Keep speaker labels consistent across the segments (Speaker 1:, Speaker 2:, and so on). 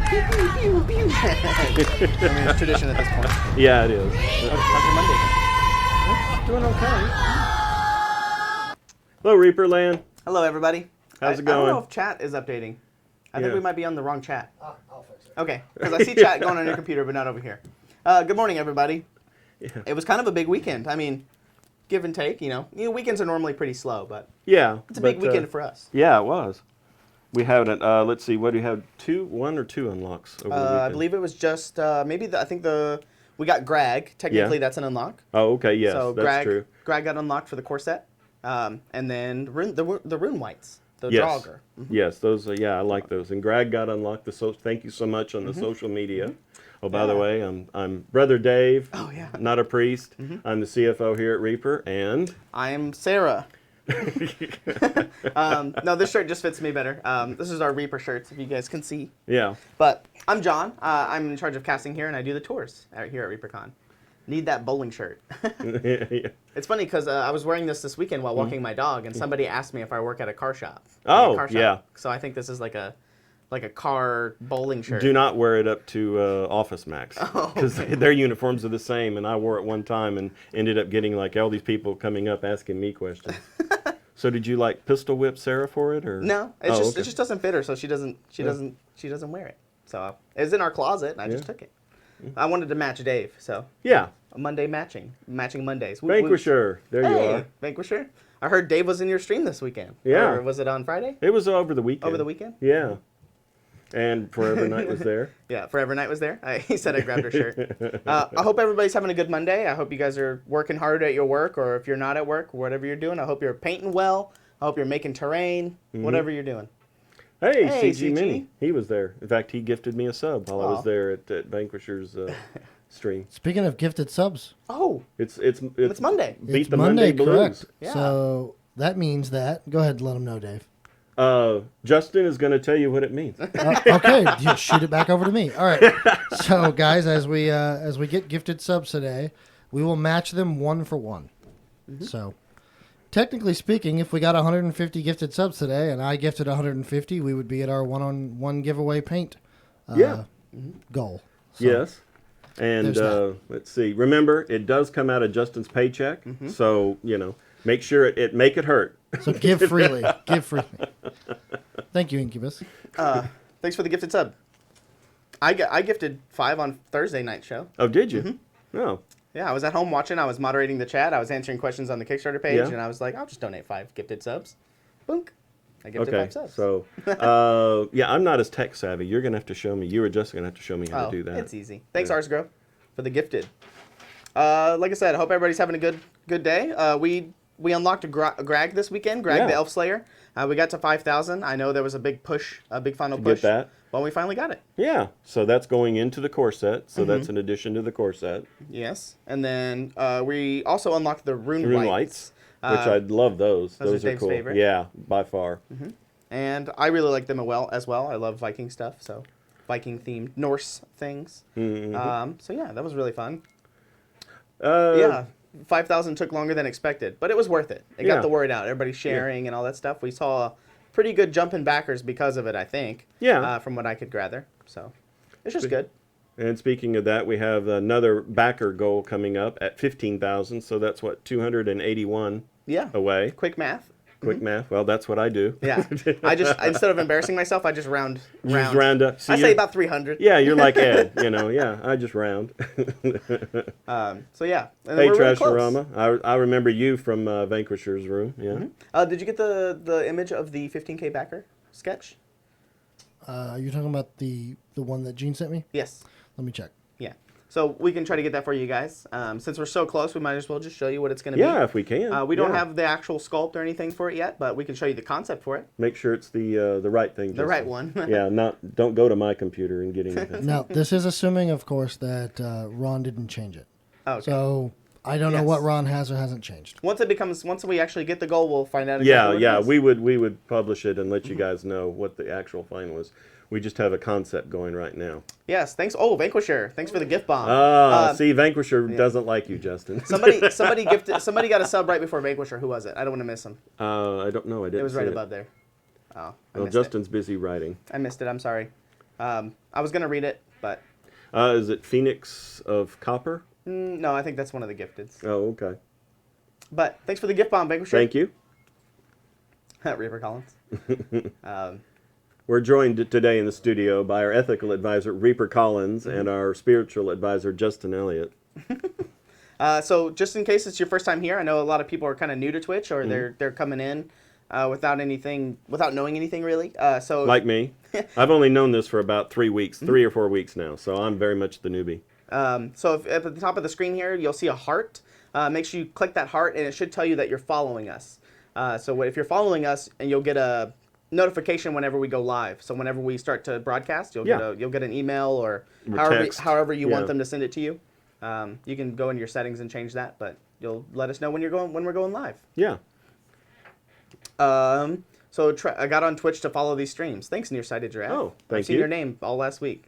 Speaker 1: Pew, pew, pew. I mean, it's tradition at this point.
Speaker 2: Yeah, it is.
Speaker 1: How's your Monday?
Speaker 2: Doing okay. Hello, Reaperland.
Speaker 1: Hello, everybody.
Speaker 2: How's it
Speaker 1: I don't
Speaker 2: going?
Speaker 1: know if chat is updating. I think
Speaker 2: Yeah.
Speaker 1: we might be on the wrong chat.
Speaker 3: I'll fix it.
Speaker 1: Okay, because I see chat going on your computer, but not over here. Good morning, everybody.
Speaker 2: Yeah.
Speaker 1: It was kind of a big weekend. I mean, give and take, you know. Weekends are normally pretty slow, but
Speaker 2: Yeah.
Speaker 1: it's a big weekend for us.
Speaker 2: Yeah, it was. We had it. Let's see. What do you have? One or two unlocks over the weekend?
Speaker 1: I believe it was just maybe we got Greg. Technically,
Speaker 2: Yeah.
Speaker 1: that's an unlock.
Speaker 2: Oh, okay. Yes,
Speaker 1: So
Speaker 2: that's true.
Speaker 1: Greg got unlocked for the corset, and then the rune whites, the
Speaker 2: Yes.
Speaker 1: Draugr.
Speaker 2: Yes, those. Yeah, I like those. And Greg got unlocked. Thank you so much on the social media. Oh, by the
Speaker 1: Yeah.
Speaker 2: way, I'm Brother Dave.
Speaker 1: Oh, yeah.
Speaker 2: Not a priest. I'm the CFO here at Reaper, and
Speaker 1: I am Sarah. No, this shirt just fits me better. This is our Reaper shirts, if you guys can see.
Speaker 2: yeah.
Speaker 1: But I'm John. I'm in charge of casting here, and I do the tours here at ReaperCon. Need that bowling shirt. It's funny because I was wearing this weekend while walking my dog, and somebody asked me if I work at a car shop.
Speaker 2: Oh,
Speaker 1: A car shop.
Speaker 2: yeah.
Speaker 1: So I think this is like a car bowling shirt.
Speaker 2: Do not wear it up to Office Max
Speaker 1: Oh,
Speaker 2: because their uniforms are the same, and I wore it one time and ended up getting like all these people coming up asking me questions. So did you like pistol whip Sarah for it, or
Speaker 1: No,
Speaker 2: Oh,
Speaker 1: it
Speaker 2: okay.
Speaker 1: just doesn't fit her, so she doesn't wear it. So it's in our closet, and I just took it. I wanted to match Dave, so
Speaker 2: Yeah,
Speaker 1: Monday matching Mondays.
Speaker 2: Vanquisher. There you
Speaker 1: Hey,
Speaker 2: are.
Speaker 1: Vanquisher. I heard Dave was in your stream this weekend.
Speaker 2: Yeah.
Speaker 1: Or was it on Friday?
Speaker 2: It was over the weekend.
Speaker 1: Over the weekend?
Speaker 2: Yeah. And Forever Night was there.
Speaker 1: Yeah, Forever Night was there. He said I grabbed her shirt. I hope everybody's having a good Monday. I hope you guys are working hard at your work, or if you're not at work, whatever you're doing. I hope you're painting well. I hope you're making terrain, whatever you're doing.
Speaker 2: Hey,
Speaker 1: Hey,
Speaker 2: CG
Speaker 1: CG.
Speaker 2: Mini. He was there. In fact, he gifted me a sub while I
Speaker 1: Aw.
Speaker 2: was there at Vanquisher's stream.
Speaker 3: Speaking of gifted subs,
Speaker 1: Oh,
Speaker 2: It's
Speaker 1: Monday.
Speaker 2: Beat
Speaker 3: it's
Speaker 2: the
Speaker 3: Monday,
Speaker 2: Blues.
Speaker 3: correct?
Speaker 1: Yeah.
Speaker 3: So that means that. Go ahead and let them know, Dave.
Speaker 2: Justin is going to tell you what it means.
Speaker 3: Okay, you shoot it back over to me. All right. So, guys, as we get gifted subs today, we will match them 1 for 1. So, technically speaking, if we got 150 gifted subs today, and I gifted 150, we would be at our 1-on-1 giveaway paint
Speaker 2: Yeah.
Speaker 3: goal. So,
Speaker 2: Yes. And
Speaker 3: There's that.
Speaker 2: let's see. Remember, it does come out of Justin's paycheck, so make sure it make it hurt.
Speaker 3: So give freely. Give freely. Thank you, Incubus.
Speaker 1: Thanks for the gifted sub. I gifted 5 on Thursday night show.
Speaker 2: Oh, did you? No.
Speaker 1: Yeah, I was at home watching. I was moderating the chat. I was answering questions on the Kickstarter page,
Speaker 2: Yeah.
Speaker 1: and I was like, I'll just donate 5 gifted subs. Boonk. I gifted
Speaker 2: Okay.
Speaker 1: 5 subs.
Speaker 2: So, yeah, I'm not as tech savvy. You're gonna have to show me. You or Justin gonna have to show me how to do that.
Speaker 1: It's easy. Thanks,
Speaker 2: Yeah.
Speaker 1: Arsgrow, for the gifted. Like I said, I hope everybody's having a good day. We unlocked a Greg this weekend, Greg
Speaker 2: Yeah.
Speaker 1: the Elf Slayer. We got to 5,000. I know there was a big push, a big final
Speaker 2: To
Speaker 1: push.
Speaker 2: get that.
Speaker 1: Well, we finally got it.
Speaker 2: Yeah. So that's going into the core set. So that's an addition to the core set.
Speaker 1: Yes. And then we also unlocked the Rune
Speaker 2: Rune
Speaker 1: Lights.
Speaker 2: lights, which I love those.
Speaker 1: those are
Speaker 2: are
Speaker 1: Dave's
Speaker 2: cool.
Speaker 1: favorite.
Speaker 2: Yeah, by far.
Speaker 1: And I really like them as well. I love Viking stuff, so Viking-themed Norse things. So yeah, that was really fun. Yeah, 5,000 took longer than expected, but it was worth it. It
Speaker 2: Yeah.
Speaker 1: got the word out. Everybody sharing and all that stuff. We saw a pretty good jump in backers because of it, I think.
Speaker 2: Yeah.
Speaker 1: From what I could gather. So it's just good.
Speaker 2: And speaking of that, we have another backer goal coming up at 15,000. So that's what 281
Speaker 1: Yeah.
Speaker 2: away.
Speaker 1: Quick math.
Speaker 2: Quick math. Well, that's what I do.
Speaker 1: Yeah. I just instead of embarrassing myself, I just round.
Speaker 2: Just round up. See,
Speaker 1: I say
Speaker 2: you're-
Speaker 1: about 300.
Speaker 2: Yeah, you're like Ed. Yeah, I just round.
Speaker 1: So yeah. And
Speaker 2: Hey,
Speaker 1: we're really close.
Speaker 2: Trashorama. I remember you from Vanquisher's room. Yeah.
Speaker 1: Did you get the image of the 15K backer sketch?
Speaker 3: You're talking about the one that Gene sent me?
Speaker 1: Yes.
Speaker 3: Let me check.
Speaker 1: Yeah. So we can try to get that for you guys. Since we're so close, we might as well just show you what it's going to be.
Speaker 2: Yeah, if we can.
Speaker 1: We don't
Speaker 2: Yeah.
Speaker 1: have the actual sculpt or anything for it yet, but we can show you the concept for it.
Speaker 2: Make sure it's the right thing.
Speaker 1: The right one.
Speaker 2: Yeah, don't go to my computer and get anything.
Speaker 3: Now, this is assuming, of course, that Ron didn't change it.
Speaker 1: Okay.
Speaker 3: So I don't know
Speaker 1: Yes.
Speaker 3: what Ron has or hasn't changed.
Speaker 1: Once we actually get the goal, we'll find out.
Speaker 2: Yeah,
Speaker 1: exactly what
Speaker 2: yeah,
Speaker 1: it is.
Speaker 2: we would publish it and let you guys know what the actual fine was. We just have a concept going right now.
Speaker 1: Yes. Thanks. Oh, Vanquisher. Thanks for the gift bomb.
Speaker 2: See, Vanquisher doesn't like you, Justin.
Speaker 1: Somebody gifted. Somebody got a sub right before Vanquisher. Who was it? I don't want to miss him.
Speaker 2: I don't know. I didn't.
Speaker 1: It was
Speaker 2: see
Speaker 1: right above there. Oh, I
Speaker 2: Well,
Speaker 1: missed
Speaker 2: Justin's busy writing.
Speaker 1: it. I missed it. I'm sorry. I was gonna read it, but
Speaker 2: Is it Phoenix of Copper?
Speaker 1: no, I think that's one of the gifteds.
Speaker 2: Oh, okay.
Speaker 1: But thanks for the gift bomb, Vanquisher.
Speaker 2: Thank you.
Speaker 1: Reaper Collins.
Speaker 2: We're joined today in the studio by our ethical advisor, Reaper Collins, and our spiritual advisor, Justin Elliott.
Speaker 1: So just in case it's your first time here, I know a lot of people are kind of new to Twitch, or they're coming in without knowing anything really. So
Speaker 2: Like me. I've only known this for about 3 weeks, 3 or 4 weeks now, so I'm very much the newbie.
Speaker 1: So if at the top of the screen here, you'll see a heart. Make sure you click that heart, and it should tell you that you're following us. So if you're following us, and you'll get a notification whenever we go live. So whenever we start to broadcast, you'll get an email or however you want them to send it to you. You can go into your settings and change that, but you'll let us know when we're going live.
Speaker 2: Yeah.
Speaker 1: So I got on Twitch to follow these streams. Thanks, Nearsighted Giraffe.
Speaker 2: Oh, thank
Speaker 1: I've seen
Speaker 2: you.
Speaker 1: your name all last week.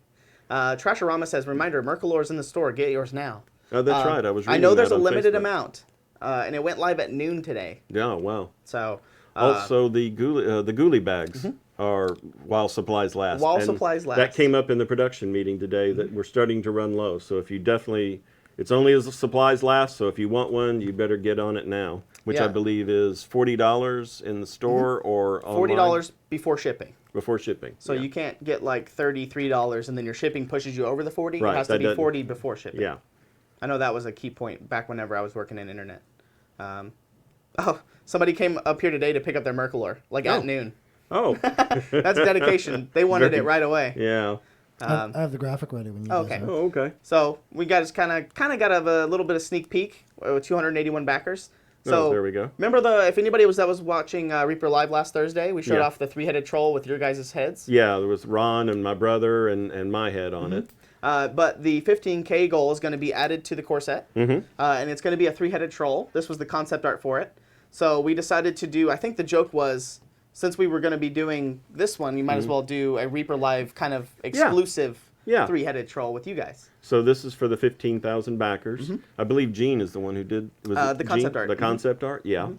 Speaker 1: Trasherama says, reminder, Mercalore's in the store. Get yours now.
Speaker 2: Oh, that's right. I was reading
Speaker 1: I know there's
Speaker 2: that
Speaker 1: a
Speaker 2: on
Speaker 1: limited
Speaker 2: Facebook.
Speaker 1: amount, and it went live at noon today.
Speaker 2: Yeah, wow.
Speaker 1: So
Speaker 2: Also, the ghoulie bags are while supplies last.
Speaker 1: While
Speaker 2: And
Speaker 1: supplies last.
Speaker 2: That came up in the production meeting today that we're starting to run low. So if you it's only as the supplies last. So if you want one, you better get on it now, which I
Speaker 1: Yeah.
Speaker 2: believe is $40 in the store or online
Speaker 1: $40 before shipping.
Speaker 2: before shipping.
Speaker 1: So you can't get like $33 and then your shipping pushes you over the 40.
Speaker 2: Right,
Speaker 1: It has to
Speaker 2: that
Speaker 1: be
Speaker 2: doesn't-
Speaker 1: 40 before shipping.
Speaker 2: Yeah.
Speaker 1: I know that was a key point back whenever I was working in internet. Somebody came up here today to pick up their Mercalore, like at noon.
Speaker 2: Oh,
Speaker 1: That's dedication. They wanted it right away.
Speaker 2: yeah.
Speaker 3: I have the graphic ready when you
Speaker 1: Okay.
Speaker 3: guys are.
Speaker 2: Oh, okay.
Speaker 1: So we got kind of got a little bit of sneak peek with 281 backers. So
Speaker 2: Oh, there we go.
Speaker 1: Remember if anybody that was watching Reaper Live last Thursday, we showed
Speaker 2: Yeah.
Speaker 1: off the 3-headed troll with your guys' heads.
Speaker 2: Yeah, there was Ron and my brother and my head on it.
Speaker 1: But the 15K goal is going to be added to the core set, and it's going to be a 3-headed troll. This was the concept art for it. So we decided to do, I think the joke was, since we were going to be doing this one, you might as well do a Reaper Live kind of exclusive
Speaker 2: Yeah.
Speaker 1: 3-headed troll with you guys.
Speaker 2: So this is for the 15,000 backers. I believe Gene is the one who did was it
Speaker 1: the
Speaker 2: Gene?
Speaker 1: concept art.
Speaker 2: The concept art, yeah.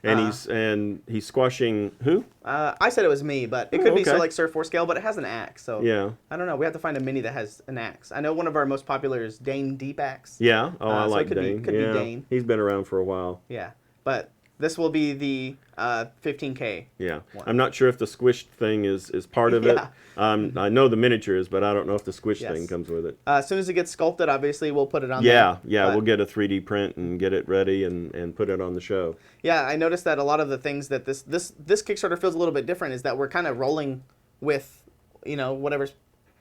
Speaker 2: And he's squashing who?
Speaker 1: I said it was me, but it could be so
Speaker 2: okay.
Speaker 1: like Surf 4 scale, but it has an axe. So
Speaker 2: Yeah.
Speaker 1: I don't know. We have to find a mini that has an axe. I know one of our most popular is Dane Deep Axe.
Speaker 2: Yeah. Oh, I
Speaker 1: so it
Speaker 2: like
Speaker 1: could be-
Speaker 2: Dane.
Speaker 1: could be
Speaker 2: yeah.
Speaker 1: Dane.
Speaker 2: He's been around for a while.
Speaker 1: Yeah. But this will be the 15K.
Speaker 2: Yeah.
Speaker 1: One.
Speaker 2: I'm not sure if the squished thing is part of it.
Speaker 1: Yeah.
Speaker 2: I know the miniature is, but I don't know if the squished
Speaker 1: Yes.
Speaker 2: thing comes with it.
Speaker 1: As soon as it gets sculpted, obviously we'll put it on
Speaker 2: Yeah,
Speaker 1: there.
Speaker 2: yeah,
Speaker 1: But-
Speaker 2: we'll get a 3D print and get it ready and put it on the show.
Speaker 1: Yeah, I noticed that a lot of the things that this Kickstarter feels a little bit different is that we're kind of rolling with, whatever's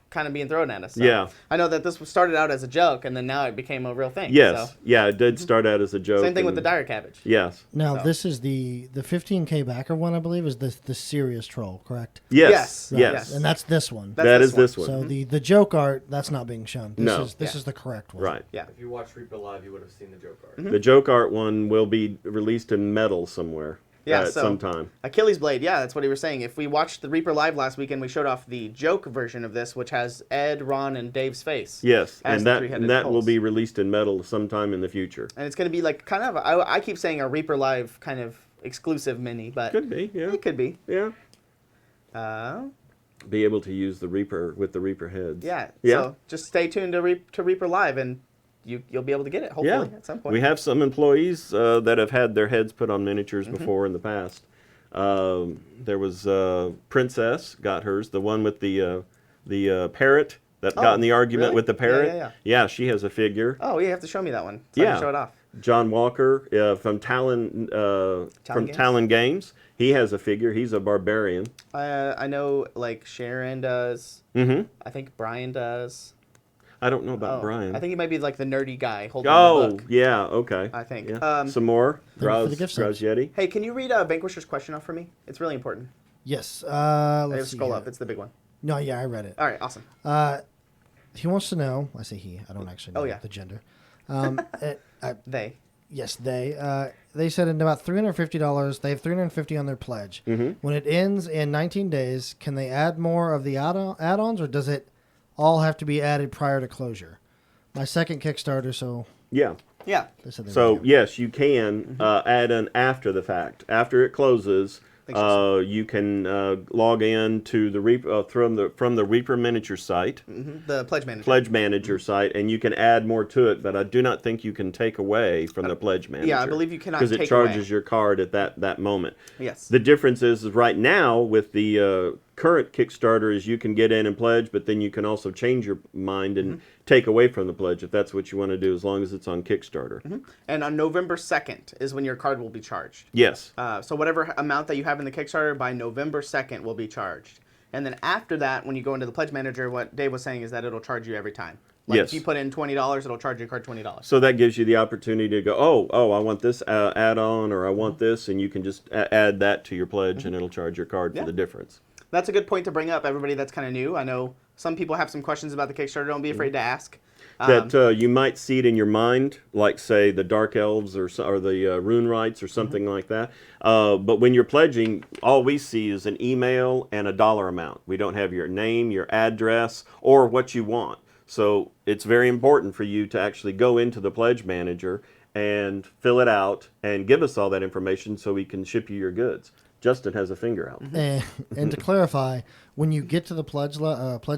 Speaker 1: kind of being thrown at us. So
Speaker 2: Yeah.
Speaker 1: I know that this started out as a joke, and then now it became a real thing.
Speaker 2: Yes,
Speaker 1: So,
Speaker 2: yeah, it did start out as a joke.
Speaker 1: same thing with the
Speaker 2: and-
Speaker 1: dire cabbage.
Speaker 2: Yes.
Speaker 3: Now
Speaker 1: So-
Speaker 3: this is the 15K backer one, I believe, is the serious troll, correct?
Speaker 2: Yes.
Speaker 1: Yes.
Speaker 2: Yes.
Speaker 1: Yes.
Speaker 3: And that's this one.
Speaker 1: That's
Speaker 2: That
Speaker 1: this
Speaker 2: is this one.
Speaker 3: So the joke art, that's not being shown. This
Speaker 2: No.
Speaker 3: is this
Speaker 1: Yeah.
Speaker 3: is the correct one.
Speaker 2: Right.
Speaker 1: Yeah.
Speaker 4: If you watch Reaper Live, you would have seen the joke art.
Speaker 2: The joke art one will be released in metal somewhere.
Speaker 1: Yeah,
Speaker 2: At
Speaker 1: so-
Speaker 2: some time.
Speaker 1: Achilles Blade, yeah, that's what he was saying. If we watched the Reaper Live last weekend, we showed off the joke version of this, which has Ed, Ron, and Dave's face.
Speaker 2: Yes,
Speaker 1: as
Speaker 2: and
Speaker 1: the
Speaker 2: that
Speaker 1: three-headed
Speaker 2: that will
Speaker 1: trolls.
Speaker 2: be released in metal sometime in the future.
Speaker 1: And it's going to be like kind of, I keep saying a Reaper Live kind of exclusive mini, but
Speaker 2: Could be, yeah.
Speaker 1: it could be.
Speaker 2: Yeah.
Speaker 1: Uh,
Speaker 2: Be able to use the Reaper with the Reaper heads.
Speaker 1: yeah.
Speaker 2: Yeah.
Speaker 1: So just stay tuned to Reaper Live, and you'll be able to get it, hopefully, at some point.
Speaker 2: We have some employees that have had their heads put on miniatures before in the past. There was Princess got hers, the one with the parrot that got in the argument
Speaker 1: really?
Speaker 2: with the parrot.
Speaker 1: Yeah.
Speaker 2: Yeah, she has a figure.
Speaker 1: Oh, yeah, you have to show me that one. So I
Speaker 2: Yeah.
Speaker 1: can show it off.
Speaker 2: John Walker from Talon
Speaker 1: Games?
Speaker 2: Talon Games. He has a figure. He's a barbarian.
Speaker 1: I know, like, Sharon does.
Speaker 2: Mm-hmm.
Speaker 1: I think Brian does.
Speaker 2: I don't know about
Speaker 1: Oh,
Speaker 2: Brian.
Speaker 1: I think he might be like the nerdy guy holding the
Speaker 2: Oh,
Speaker 1: book.
Speaker 2: yeah, okay.
Speaker 1: I think.
Speaker 2: Yeah. Some more?
Speaker 3: Thank you for the gift subs.
Speaker 2: Grazietti?
Speaker 1: Hey, can you read Vanquisher's question off for me? It's really important.
Speaker 3: Yes.
Speaker 1: I
Speaker 3: Let's
Speaker 1: have to
Speaker 3: see
Speaker 1: scroll
Speaker 3: here.
Speaker 1: up. It's the big one.
Speaker 3: No, yeah, I read it.
Speaker 1: All right, awesome.
Speaker 3: He wants to know. I say he. I don't actually know
Speaker 1: Oh, yeah.
Speaker 3: the gender.
Speaker 1: They.
Speaker 3: Yes, they said in about $350, they have $350 on their pledge.
Speaker 2: Mhm.
Speaker 3: When it ends in 19 days, can they add more of the add-ons, or does it all have to be added prior to closure? My second Kickstarter, so
Speaker 2: Yeah.
Speaker 1: Yeah.
Speaker 3: they said they
Speaker 2: So,
Speaker 3: would do.
Speaker 2: yes, you can add an after the fact. After it closes, You can log in to the from the Reaper Miniature site,
Speaker 1: The Pledge Manager.
Speaker 2: site, and you can add more to it. But I do not think you can take away from the Pledge Manager.
Speaker 1: Yeah, I believe you cannot
Speaker 2: because it
Speaker 1: take
Speaker 2: charges
Speaker 1: away.
Speaker 2: your card at that moment.
Speaker 1: Yes.
Speaker 2: The difference is right now with the current Kickstarter is you can get in and pledge, but then you can also change your mind and take away from the pledge if that's what you want to do, as long as it's on Kickstarter.
Speaker 1: And on November 2nd is when your card will be charged.
Speaker 2: Yes.
Speaker 1: So whatever amount that you have in the Kickstarter by November 2nd will be charged. And then after that, when you go into the Pledge Manager, what Dave was saying is that it'll charge you every time. Like
Speaker 2: Yes.
Speaker 1: if you put in $20, it'll charge your card $20.
Speaker 2: So that gives you the opportunity to go, oh, I want this add-on, or I want this, and you can just add that to your pledge, and it'll charge your card for the difference.
Speaker 1: That's a good point to bring up, everybody that's kind of new. I know some people have some questions about the Kickstarter. Don't be afraid to ask.
Speaker 2: That you might see it in your mind, like, say, the Dark Elves or the Rune Rites or something like that. But when you're pledging, all we see is an email and a dollar amount. We don't have your name, your address, or what you want. So it's very important for you to actually go into the Pledge Manager and fill it out and give us all that information so we can ship you your goods. Justin has a finger out.
Speaker 3: And to clarify, when you get to the Pledge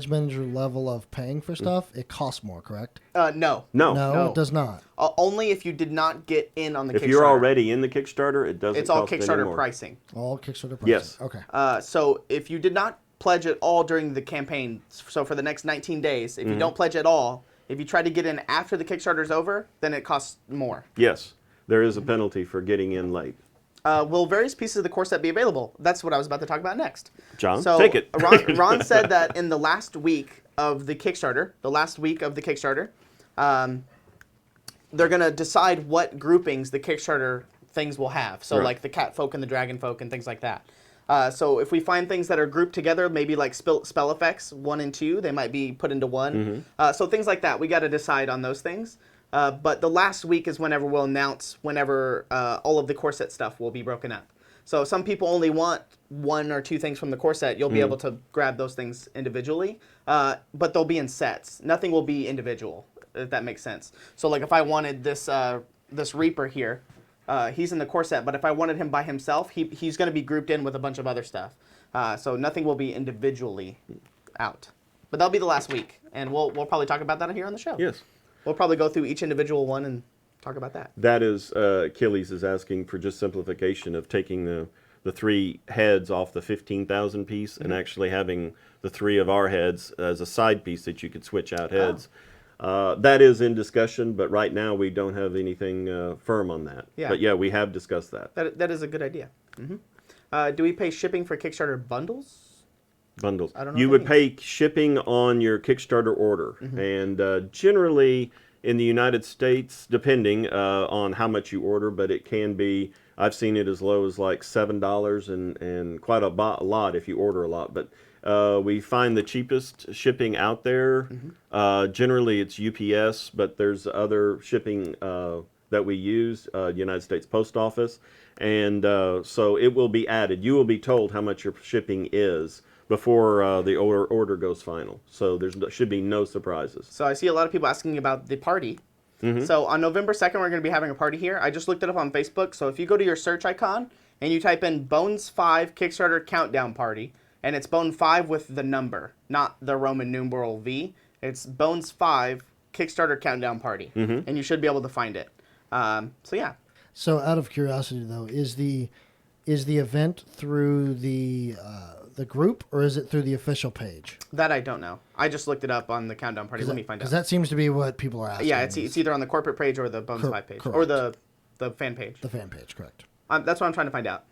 Speaker 3: Manager level of paying for stuff, it costs more, correct?
Speaker 1: No.
Speaker 3: No, it does not.
Speaker 1: Only if you did not get in on the Kickstarter.
Speaker 2: If you're already in the Kickstarter, it doesn't
Speaker 1: It's all
Speaker 2: cost
Speaker 1: Kickstarter
Speaker 2: anymore.
Speaker 1: pricing.
Speaker 3: All Kickstarter pricing.
Speaker 2: Yes.
Speaker 3: Okay.
Speaker 1: So if you did not pledge at all during the campaign, so for the next 19 days, if you don't pledge at all, if you try to get in after the Kickstarter's over, then it costs more.
Speaker 2: Yes, there is a penalty for getting in late.
Speaker 1: Will various pieces of the core set be available? That's what I was about to talk about next.
Speaker 2: John,
Speaker 1: so
Speaker 2: take it.
Speaker 1: Ron said that in the last week of the Kickstarter, they're going to decide what groupings the Kickstarter things will have. So like the cat folk and the dragon folk and things like that. So if we find things that are grouped together, maybe like spell effects 1 and 2, they might be put into one. So things like that, we got to decide on those things. But the last week is whenever we'll announce whenever all of the core set stuff will be broken up. So some people only want 1 or 2 things from the core set. You'll be able to grab those things individually, but they'll be in sets. Nothing will be individual, if that makes sense. So like if I wanted this this Reaper here, he's in the core set, but if I wanted him by himself, he's going to be grouped in with a bunch of other stuff. So nothing will be individually out. But that'll be the last week, and we'll probably talk about that here on the show.
Speaker 2: Yes.
Speaker 1: We'll probably go through each individual one and talk about that.
Speaker 2: That is, Achilles is asking for just simplification of taking the 3 heads off the 15,000 piece and actually having the 3 of our heads as a side piece that you could switch out heads. That is in discussion, but right now we don't have anything firm on that.
Speaker 1: Yeah.
Speaker 2: But yeah, we have discussed that.
Speaker 1: That is a good idea. Do we pay shipping for Kickstarter bundles?
Speaker 2: Bundles.
Speaker 1: I don't know
Speaker 2: You
Speaker 1: what
Speaker 2: would
Speaker 1: that
Speaker 2: pay shipping on your Kickstarter order, and generally in the United States, depending on how much you order, but it can be. I've seen it as low as like $7 and quite a lot if you order a lot. But we find the cheapest shipping out there. Generally, it's UPS, but there's other shipping that we use, United States Post Office, and so it will be added. You will be told how much your shipping is before the order goes final. So should be no surprises.
Speaker 1: So I see a lot of people asking about the party. So on November 2nd, we're going to be having a party here. I just looked it up on Facebook. So if you go to your search icon and you type in Bones 5 Kickstarter Countdown Party, and it's Bone 5 with the number, not the Roman numeral V. It's Bones 5 Kickstarter Countdown Party, and you should be able to find it. So yeah.
Speaker 3: So out of curiosity, though, is the event through the group, or is it through the official page?
Speaker 1: That I don't know. I just looked it up on the Countdown Party. Let me find out.
Speaker 3: Because that seems to be what people are asking.
Speaker 1: Yeah, it's either on the corporate page or the Bones 5 page.
Speaker 3: Correct.
Speaker 1: Or the fan page.
Speaker 3: The fan page, correct.
Speaker 1: That's what I'm trying to find out.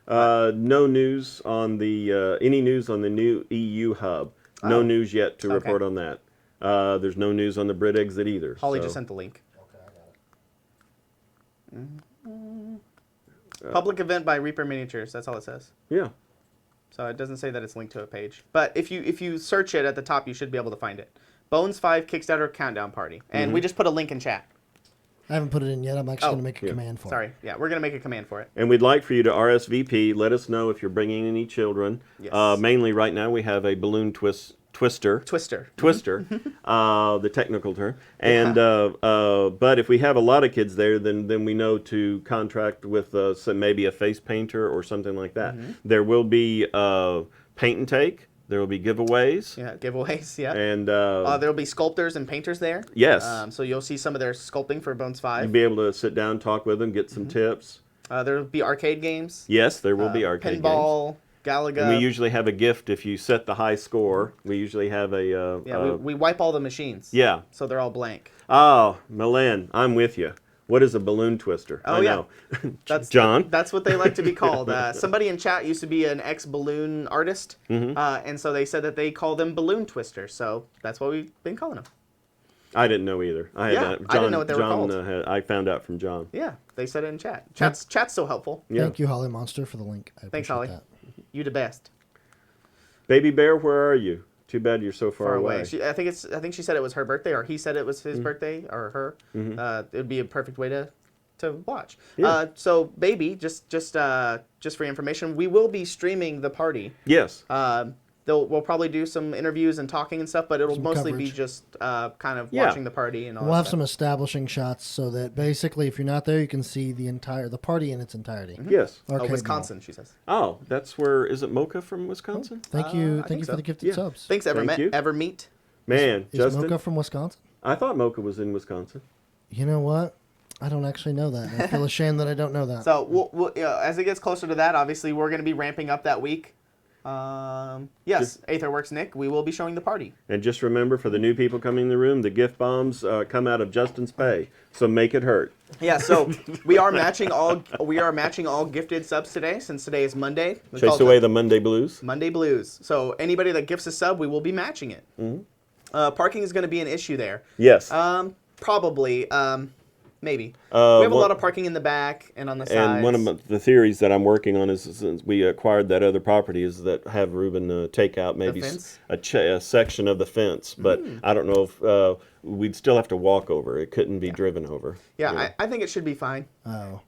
Speaker 2: No news on the any news on the new EU hub. No news yet to report on that. There's no news on the Brit exit either.
Speaker 1: Holly
Speaker 2: so.
Speaker 1: just sent the link. Public event by Reaper Miniatures. That's all it says.
Speaker 2: Yeah.
Speaker 1: So it doesn't say that it's linked to a page. But if you search it at the top, you should be able to find it. Bones 5 Kickstarter Countdown Party. And we just put a link in chat.
Speaker 3: I haven't put it in yet. I'm actually going to make a command for it.
Speaker 1: Sorry. Yeah, we're going to make a command for it.
Speaker 2: And we'd like for you to RSVP. Let us know if you're bringing any children.
Speaker 1: Yes.
Speaker 2: Mainly right now we have a balloon twist Twister.
Speaker 1: Twister.
Speaker 2: The technical term. And but if we have a lot of kids there, then we know to contract with maybe a face painter or something like that. There will be paint and take. There will be giveaways.
Speaker 1: Yeah, giveaways. Yeah.
Speaker 2: And
Speaker 1: there will be sculptors and painters there.
Speaker 2: yes.
Speaker 1: So you'll see some of their sculpting for Bones 5.
Speaker 2: You'll be able to sit down, talk with them, get some tips.
Speaker 1: There will be arcade games.
Speaker 2: Yes, there will be arcade games.
Speaker 1: Pinball, Galaga.
Speaker 2: And we usually have a gift if you set the high score. We usually have a...
Speaker 1: we wipe all the machines.
Speaker 2: yeah.
Speaker 1: So they're all blank.
Speaker 2: Oh, Milan, I'm with you. What is a balloon twister?
Speaker 1: Oh,
Speaker 2: I
Speaker 1: yeah.
Speaker 2: know.
Speaker 1: That's
Speaker 2: John?
Speaker 1: That's what they like to be called. Somebody in chat used to be an ex-balloon artist, and so they said that they call them balloon twisters. So that's what we've been calling them.
Speaker 2: I didn't know either. I
Speaker 1: didn't know what they were called.
Speaker 2: I found out from John.
Speaker 1: Yeah, they said it in chat. Chat's so helpful.
Speaker 2: Yeah.
Speaker 3: Thank you, Holly Monster, for the link. I
Speaker 1: Thanks,
Speaker 3: appreciate
Speaker 1: Holly.
Speaker 3: that.
Speaker 1: You the best.
Speaker 2: Baby Bear, where are you? Too bad you're so far away.
Speaker 1: I think she said it was her birthday, or he said it was his birthday, or her. It would be a perfect way to watch.
Speaker 2: Yeah.
Speaker 1: So, baby, just for your information, we will be streaming the party.
Speaker 2: Yes.
Speaker 1: We'll probably do some interviews and talking and stuff, but it'll
Speaker 3: Some
Speaker 1: mostly be
Speaker 3: coverage.
Speaker 1: just kind of
Speaker 2: Yeah.
Speaker 1: watching the party and all
Speaker 3: We'll
Speaker 1: that
Speaker 3: have
Speaker 1: stuff.
Speaker 3: some establishing shots so that basically, if you're not there, you can see the party in its entirety.
Speaker 2: Yes.
Speaker 3: Arcade
Speaker 1: Wisconsin, she says.
Speaker 2: Oh, that's where... Is it Mocha from Wisconsin?
Speaker 3: Mall. Thank you,
Speaker 1: I
Speaker 3: thank
Speaker 1: think
Speaker 3: you
Speaker 1: so.
Speaker 3: for the gifted
Speaker 2: Yeah.
Speaker 3: subs.
Speaker 1: Thanks,
Speaker 2: Thank you.
Speaker 1: Evermeet.
Speaker 2: Man,
Speaker 3: Is
Speaker 2: Justin?
Speaker 3: Mocha from Wisconsin?
Speaker 2: I thought Mocha was in Wisconsin.
Speaker 3: You know what? I don't actually know that. I feel ashamed that I don't know that.
Speaker 1: So we'll as it gets closer to that, obviously we're going to be ramping up that week. Yes, Aetherworks Nick, we will be showing the party.
Speaker 2: And just remember, for the new people coming in the room, the gift bombs come out of Justin's pay. So make it hurt.
Speaker 1: Yeah, so we are matching all gifted subs today, since today is Monday. We call
Speaker 2: Chase
Speaker 1: it
Speaker 2: away the Monday blues.
Speaker 1: Monday Blues. So anybody that gifts a sub, we will be matching it. Parking is going to be an issue there.
Speaker 2: Yes.
Speaker 1: Probably. Maybe. We have a lot of parking in the back and on the sides.
Speaker 2: And one of the theories that I'm working on is, since we acquired that other property, is that have Ruben take out maybe
Speaker 1: fence?
Speaker 2: a section of the fence. But I don't know if we'd still have to walk over. It couldn't be driven over.
Speaker 1: Yeah, I think it should be fine.
Speaker 3: Oh.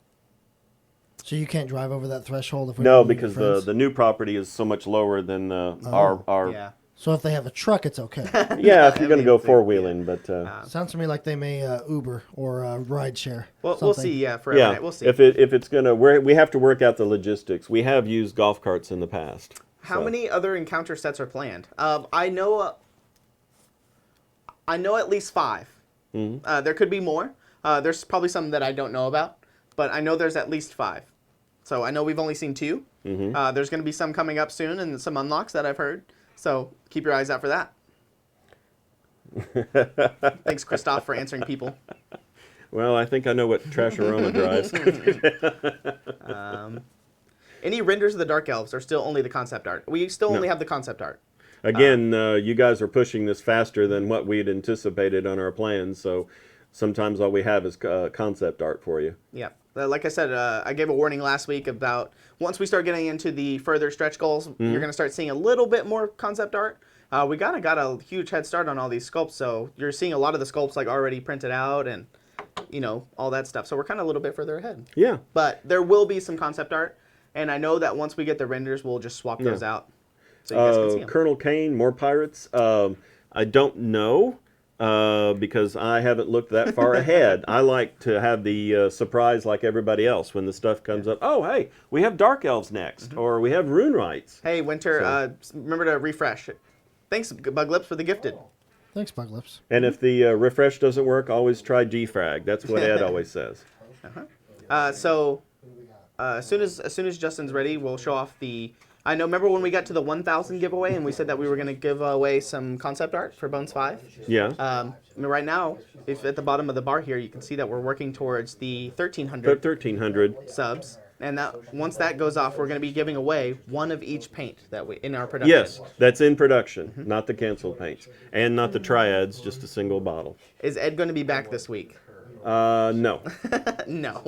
Speaker 3: So you can't drive over that threshold if we
Speaker 2: No,
Speaker 3: meet your
Speaker 2: because
Speaker 3: friends?
Speaker 2: the new property is so much lower than our
Speaker 1: Yeah.
Speaker 3: So if they have a truck, it's okay.
Speaker 2: Yeah, if you're going to go
Speaker 1: mean,
Speaker 2: four-wheeling, but...
Speaker 3: Sounds to me like they may Uber or ride share.
Speaker 1: Well, we'll
Speaker 3: something.
Speaker 1: see. Yeah, for
Speaker 2: yeah,
Speaker 1: a minute, we'll see.
Speaker 2: if it's going to... We have to work out the logistics. We have used golf carts in the past.
Speaker 1: How
Speaker 2: so.
Speaker 1: many other encounter sets are planned? I know at least 5. There could be more. There's probably some that I don't know about, but I know there's at least 5. So I know we've only seen 2. There's going to be some coming up soon and some unlocks that I've heard. So keep your eyes out for that. Thanks, Christoph, for answering people.
Speaker 2: Well, I think I know what Trasharona drives.
Speaker 1: Any renders of the Dark Elves are still only the concept art. We still only have the concept art.
Speaker 2: Again, you guys are pushing this faster than what we'd anticipated on our plans, so sometimes all we have is concept art for you.
Speaker 1: Yeah. Like I said, I gave a warning last week about once we start getting into the further stretch goals, you're going to start seeing a little bit more concept art. We got a huge head start on all these sculpts, so you're seeing a lot of the sculpts like already printed out and, all that stuff. So we're kind of a little bit further ahead.
Speaker 2: Yeah.
Speaker 1: But there will be some concept art, and I know that once we get the renders, we'll just swap those out so you guys can see them.
Speaker 2: Colonel Kane, more pirates. I don't know. Because I haven't looked that far ahead. I like to have the surprise like everybody else when the stuff comes up. Oh, hey, we have Dark Elves next, or we have Rune Rights.
Speaker 1: Hey, Winter, remember to refresh. Thanks, Bug Lips, for the gifted.
Speaker 3: Thanks, Bug Lips.
Speaker 2: And if the refresh doesn't work, always try defrag. That's what Ed always says.
Speaker 1: So as soon as Justin's ready, we'll show off the... I know, remember when we got to the 1,000 giveaway and we said that we were going to give away some concept art for Bones 5?
Speaker 2: Yeah.
Speaker 1: Right now, if at the bottom of the bar here, you can see that we're working towards the 1,300
Speaker 2: 1,300.
Speaker 1: subs. And that once that goes off, we're going to be giving away one of each paint that we in our production.
Speaker 2: Yes, that's in production, not the canceled paints. And not the triads, just a single bottle.
Speaker 1: Is Ed going to be back this week?
Speaker 2: No.
Speaker 1: No.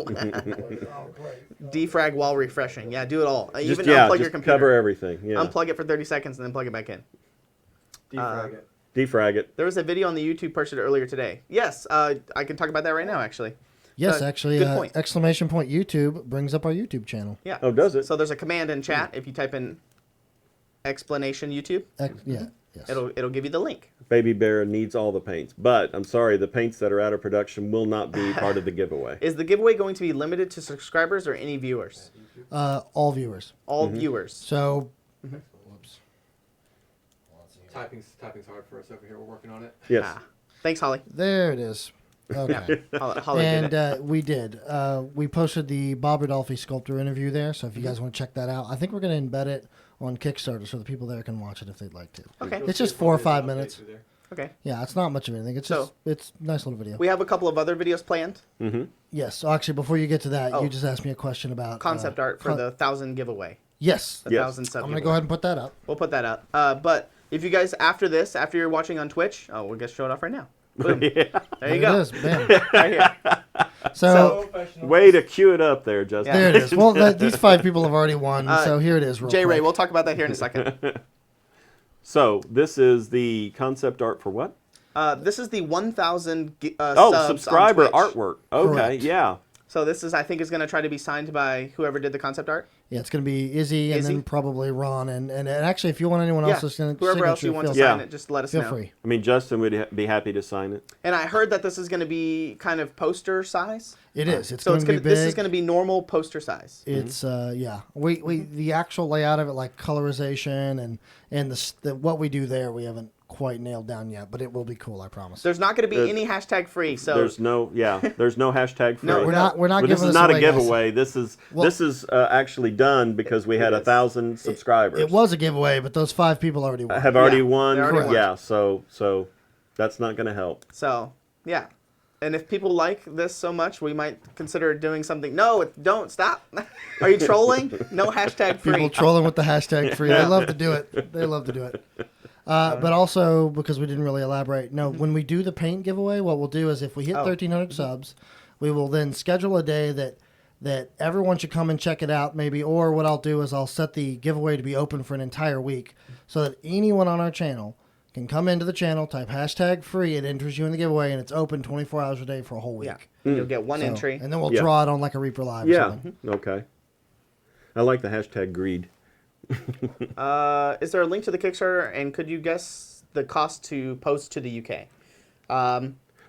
Speaker 1: Defrag while refreshing. Yeah, do it all.
Speaker 2: Just,
Speaker 1: Even unplug your
Speaker 2: just
Speaker 1: computer.
Speaker 2: cover everything. Yeah.
Speaker 1: Unplug it for 30 seconds and then plug it back in.
Speaker 4: Defrag it.
Speaker 2: Defrag it.
Speaker 1: There was a video on the YouTube posted earlier today. Yes, I can talk about that right now, actually.
Speaker 3: Yes, actually,
Speaker 1: good point.
Speaker 3: exclamation point YouTube brings up our YouTube channel.
Speaker 1: Yeah.
Speaker 2: Oh, does it?
Speaker 1: So there's a command in chat if you type in... Explanation YouTube.
Speaker 3: Yeah. Yes.
Speaker 1: It'll give you the link.
Speaker 2: Baby Bear needs all the paints, but I'm sorry, the paints that are out of production will not be part of the giveaway.
Speaker 1: Is the giveaway going to be limited to subscribers or any viewers?
Speaker 3: All viewers.
Speaker 1: All viewers.
Speaker 3: So, whoops.
Speaker 4: Typing's hard for us over here. We're working on it.
Speaker 2: Yes.
Speaker 1: Ah. Thanks, Holly.
Speaker 3: There it is. Okay.
Speaker 1: Holly did it.
Speaker 3: And we did. We posted the Bob Rodolphe sculptor interview there, so if you guys want to check that out, I think we're going to embed it on Kickstarter so the people there can watch it if they'd like to.
Speaker 1: Okay.
Speaker 3: It's just 4 or 5 minutes.
Speaker 1: Okay.
Speaker 3: Yeah, it's not much of anything. It's just it's a nice little video.
Speaker 1: We have a couple of other videos planned.
Speaker 3: Yes. So actually, before you get to that,
Speaker 1: Oh.
Speaker 3: you just asked me a question about
Speaker 1: Concept art for the 1,000 giveaway.
Speaker 3: Yes.
Speaker 1: The
Speaker 2: Yes.
Speaker 1: 1,000 sub
Speaker 3: I'm going to
Speaker 1: giveaway.
Speaker 3: go ahead and put that up.
Speaker 1: We'll put that up. But if you guys, after you're watching on Twitch, we'll just show it off right now. Boom. There you
Speaker 3: There
Speaker 1: go.
Speaker 3: it is. Bam.
Speaker 1: Right here.
Speaker 3: So
Speaker 2: Way to cue it up there, Justin.
Speaker 3: there it is. Well, these 5 people have already won, so here it is. Real
Speaker 1: J-Ray,
Speaker 3: quick.
Speaker 1: we'll talk about that here in a second.
Speaker 2: So this is the concept art for what?
Speaker 1: This is the 1,000 subs
Speaker 2: subscriber
Speaker 1: on Twitch.
Speaker 2: artwork. Okay,
Speaker 3: Correct.
Speaker 2: yeah.
Speaker 1: So this is, I think, is going to try to be signed by whoever did the concept art.
Speaker 3: Yeah, it's going to be Izzy and
Speaker 1: Izzy?
Speaker 3: then probably Ron. And actually, if you want anyone
Speaker 1: Yeah,
Speaker 3: else's
Speaker 1: whoever else you
Speaker 3: signature,
Speaker 1: want to
Speaker 3: feel,
Speaker 1: sign
Speaker 2: Yeah.
Speaker 1: it, just let us
Speaker 3: feel
Speaker 1: know.
Speaker 3: free.
Speaker 2: I mean, Justin would be happy to sign it.
Speaker 1: And I heard that this is going to be kind of poster size.
Speaker 3: It is. It's
Speaker 1: So
Speaker 3: going to be big.
Speaker 1: this is going to be normal poster size.
Speaker 3: It's yeah. We the actual layout of it, like colorization and the what we do there, we haven't quite nailed down yet, but it will be cool. I promise.
Speaker 1: There's not going to be any hashtag free. So
Speaker 2: There's no hashtag free.
Speaker 1: No,
Speaker 3: We're not
Speaker 2: But
Speaker 3: giving
Speaker 2: this is
Speaker 3: this
Speaker 2: not
Speaker 3: away,
Speaker 2: a
Speaker 3: guys.
Speaker 2: giveaway. This is actually done because we had 1,000 subscribers.
Speaker 3: It was a giveaway, but those 5 people already won.
Speaker 2: have already
Speaker 1: Yeah,
Speaker 2: won.
Speaker 1: they already won.
Speaker 2: Yeah, so that's not going to help.
Speaker 1: So, yeah. And if people like this so much, we might consider doing something. No, don't stop. Are you trolling? No hashtag free.
Speaker 3: People trolling with the hashtag free. They love to do it. They love to do it. But also, because we didn't really elaborate, when we do the paint giveaway, what we'll do is if we hit 1,300 subs, we will then schedule a day that everyone should come and check it out maybe. Or what I'll do is I'll set the giveaway to be open for an entire week so that anyone on our channel can come into the channel, type hashtag free, it enters you in the giveaway, and it's open 24 hours a day for a whole week.
Speaker 1: Yeah. You'll get one
Speaker 3: So-
Speaker 1: entry.
Speaker 3: And then we'll
Speaker 2: Yeah.
Speaker 3: draw it on like a Reaper Live or
Speaker 2: Yeah.
Speaker 3: something.
Speaker 2: Okay. I like the hashtag greed.
Speaker 1: Is there a link to the Kickstarter? And could you guess the cost to post to the UK?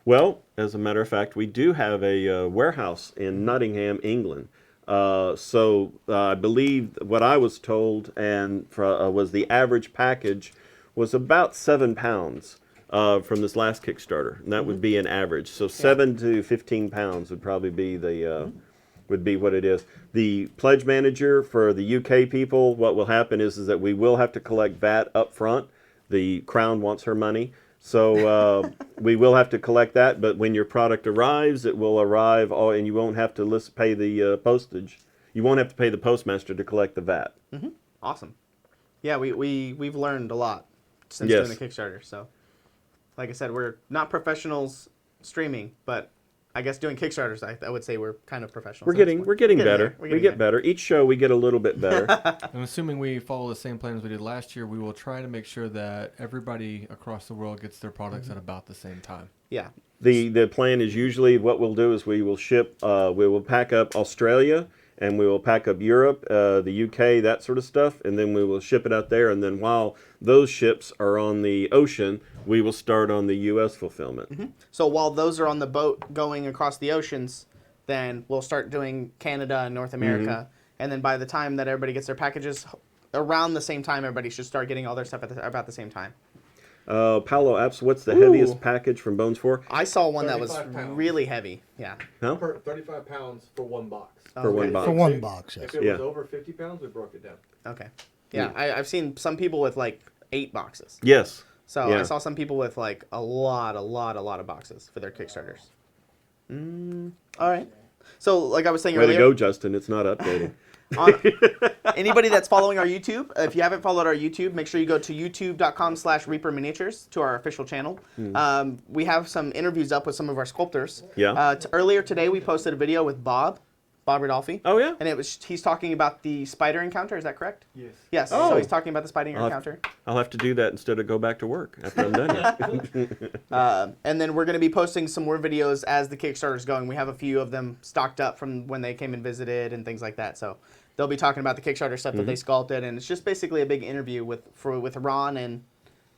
Speaker 2: Well, as a matter of fact, we do have a warehouse in Nottingham, England. So I believe what I was told was the average package was about £7 from this last Kickstarter, and that would be an average. So 7 to 15 pounds would probably be would be what it is. The pledge manager for the UK people, what will happen is that we will have to collect VAT up front. The Crown wants her money. So we will have to collect that, but when your product arrives, it will arrive, and you won't have to pay the postage. You won't have to pay the postmaster to collect the VAT.
Speaker 1: Awesome. Yeah, we've learned a lot since
Speaker 2: Yes.
Speaker 1: doing the Kickstarter. So, like I said, we're not professionals streaming, but I guess doing Kickstarters, I would say we're kind of professionals.
Speaker 2: We're getting better.
Speaker 1: there.
Speaker 2: We get better. Each show we get a little bit better.
Speaker 5: I'm assuming we follow the same plan as we did last year. We will try to make sure that everybody across the world gets their products at about the same time.
Speaker 1: Yeah.
Speaker 2: The plan is usually what we'll do is we will ship, we will pack up Australia, and we will pack up Europe, the UK, that sort of stuff, and then we will ship it out there. And then while those ships are on the ocean, we will start on the U.S. fulfillment.
Speaker 1: So while those are on the boat going across the oceans, then we'll start doing Canada and North America. And then by the time that everybody gets their packages, around the same time, everybody should start getting all their stuff at about the same time.
Speaker 2: Paolo Apps, what's the heaviest package from Bones 4?
Speaker 1: I saw one that was
Speaker 4: 35 pounds.
Speaker 1: really heavy. Yeah.
Speaker 2: Huh?
Speaker 4: Per 35 pounds for one box.
Speaker 2: For one box.
Speaker 3: For one box, yes.
Speaker 4: If it
Speaker 2: Yeah.
Speaker 4: was over 50 pounds, we broke it down.
Speaker 1: Okay. Yeah, I've seen some people with like 8 boxes.
Speaker 2: Yes.
Speaker 1: So
Speaker 2: Yeah.
Speaker 1: I saw some people with like a lot of boxes for their Kickstarters. All right. So like I was saying
Speaker 2: Way to
Speaker 1: earlier,
Speaker 2: go, Justin. It's not updated.
Speaker 1: on, anybody that's following our YouTube, if you haven't followed our YouTube, make sure you go to youtube.com/reaperminiatures to our official channel. We have some interviews up with some of our sculptors.
Speaker 2: Yeah.
Speaker 1: Earlier today, we posted a video with Bob Rodolphe.
Speaker 2: Oh, yeah?
Speaker 1: And he's talking about the spider encounter. Is that correct?
Speaker 4: Yes.
Speaker 1: Yes.
Speaker 2: Oh.
Speaker 1: So he's talking about the spider encounter.
Speaker 2: I'll have to do that instead of go back to work after I'm done.
Speaker 1: And then we're going to be posting some more videos as the Kickstarter's going. We have a few of them stocked up from when they came and visited and things like that. So they'll be talking about the Kickstarter stuff that they sculpted, and it's just basically a big interview with Ron and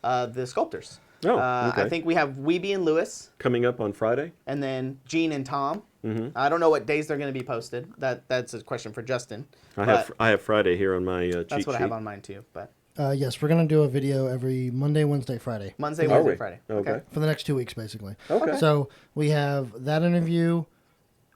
Speaker 1: the sculptors.
Speaker 2: Oh, okay.
Speaker 1: I think we have Weeby and Lewis,
Speaker 2: Coming up on Friday.
Speaker 1: and then Gene and Tom.
Speaker 2: Mm-hmm.
Speaker 1: I don't know what days they're going to be posted. That's a question for Justin.
Speaker 2: I have Friday here on my cheat
Speaker 1: That's what
Speaker 2: sheet.
Speaker 1: I have on mine too. But
Speaker 3: Yes, we're going to do a video every Monday, Wednesday, Friday.
Speaker 1: Monday,
Speaker 2: Are
Speaker 1: Wednesday,
Speaker 2: we?
Speaker 1: Friday.
Speaker 2: Okay.
Speaker 3: For the next 2 weeks, basically.
Speaker 2: Okay.
Speaker 3: So we have that interview,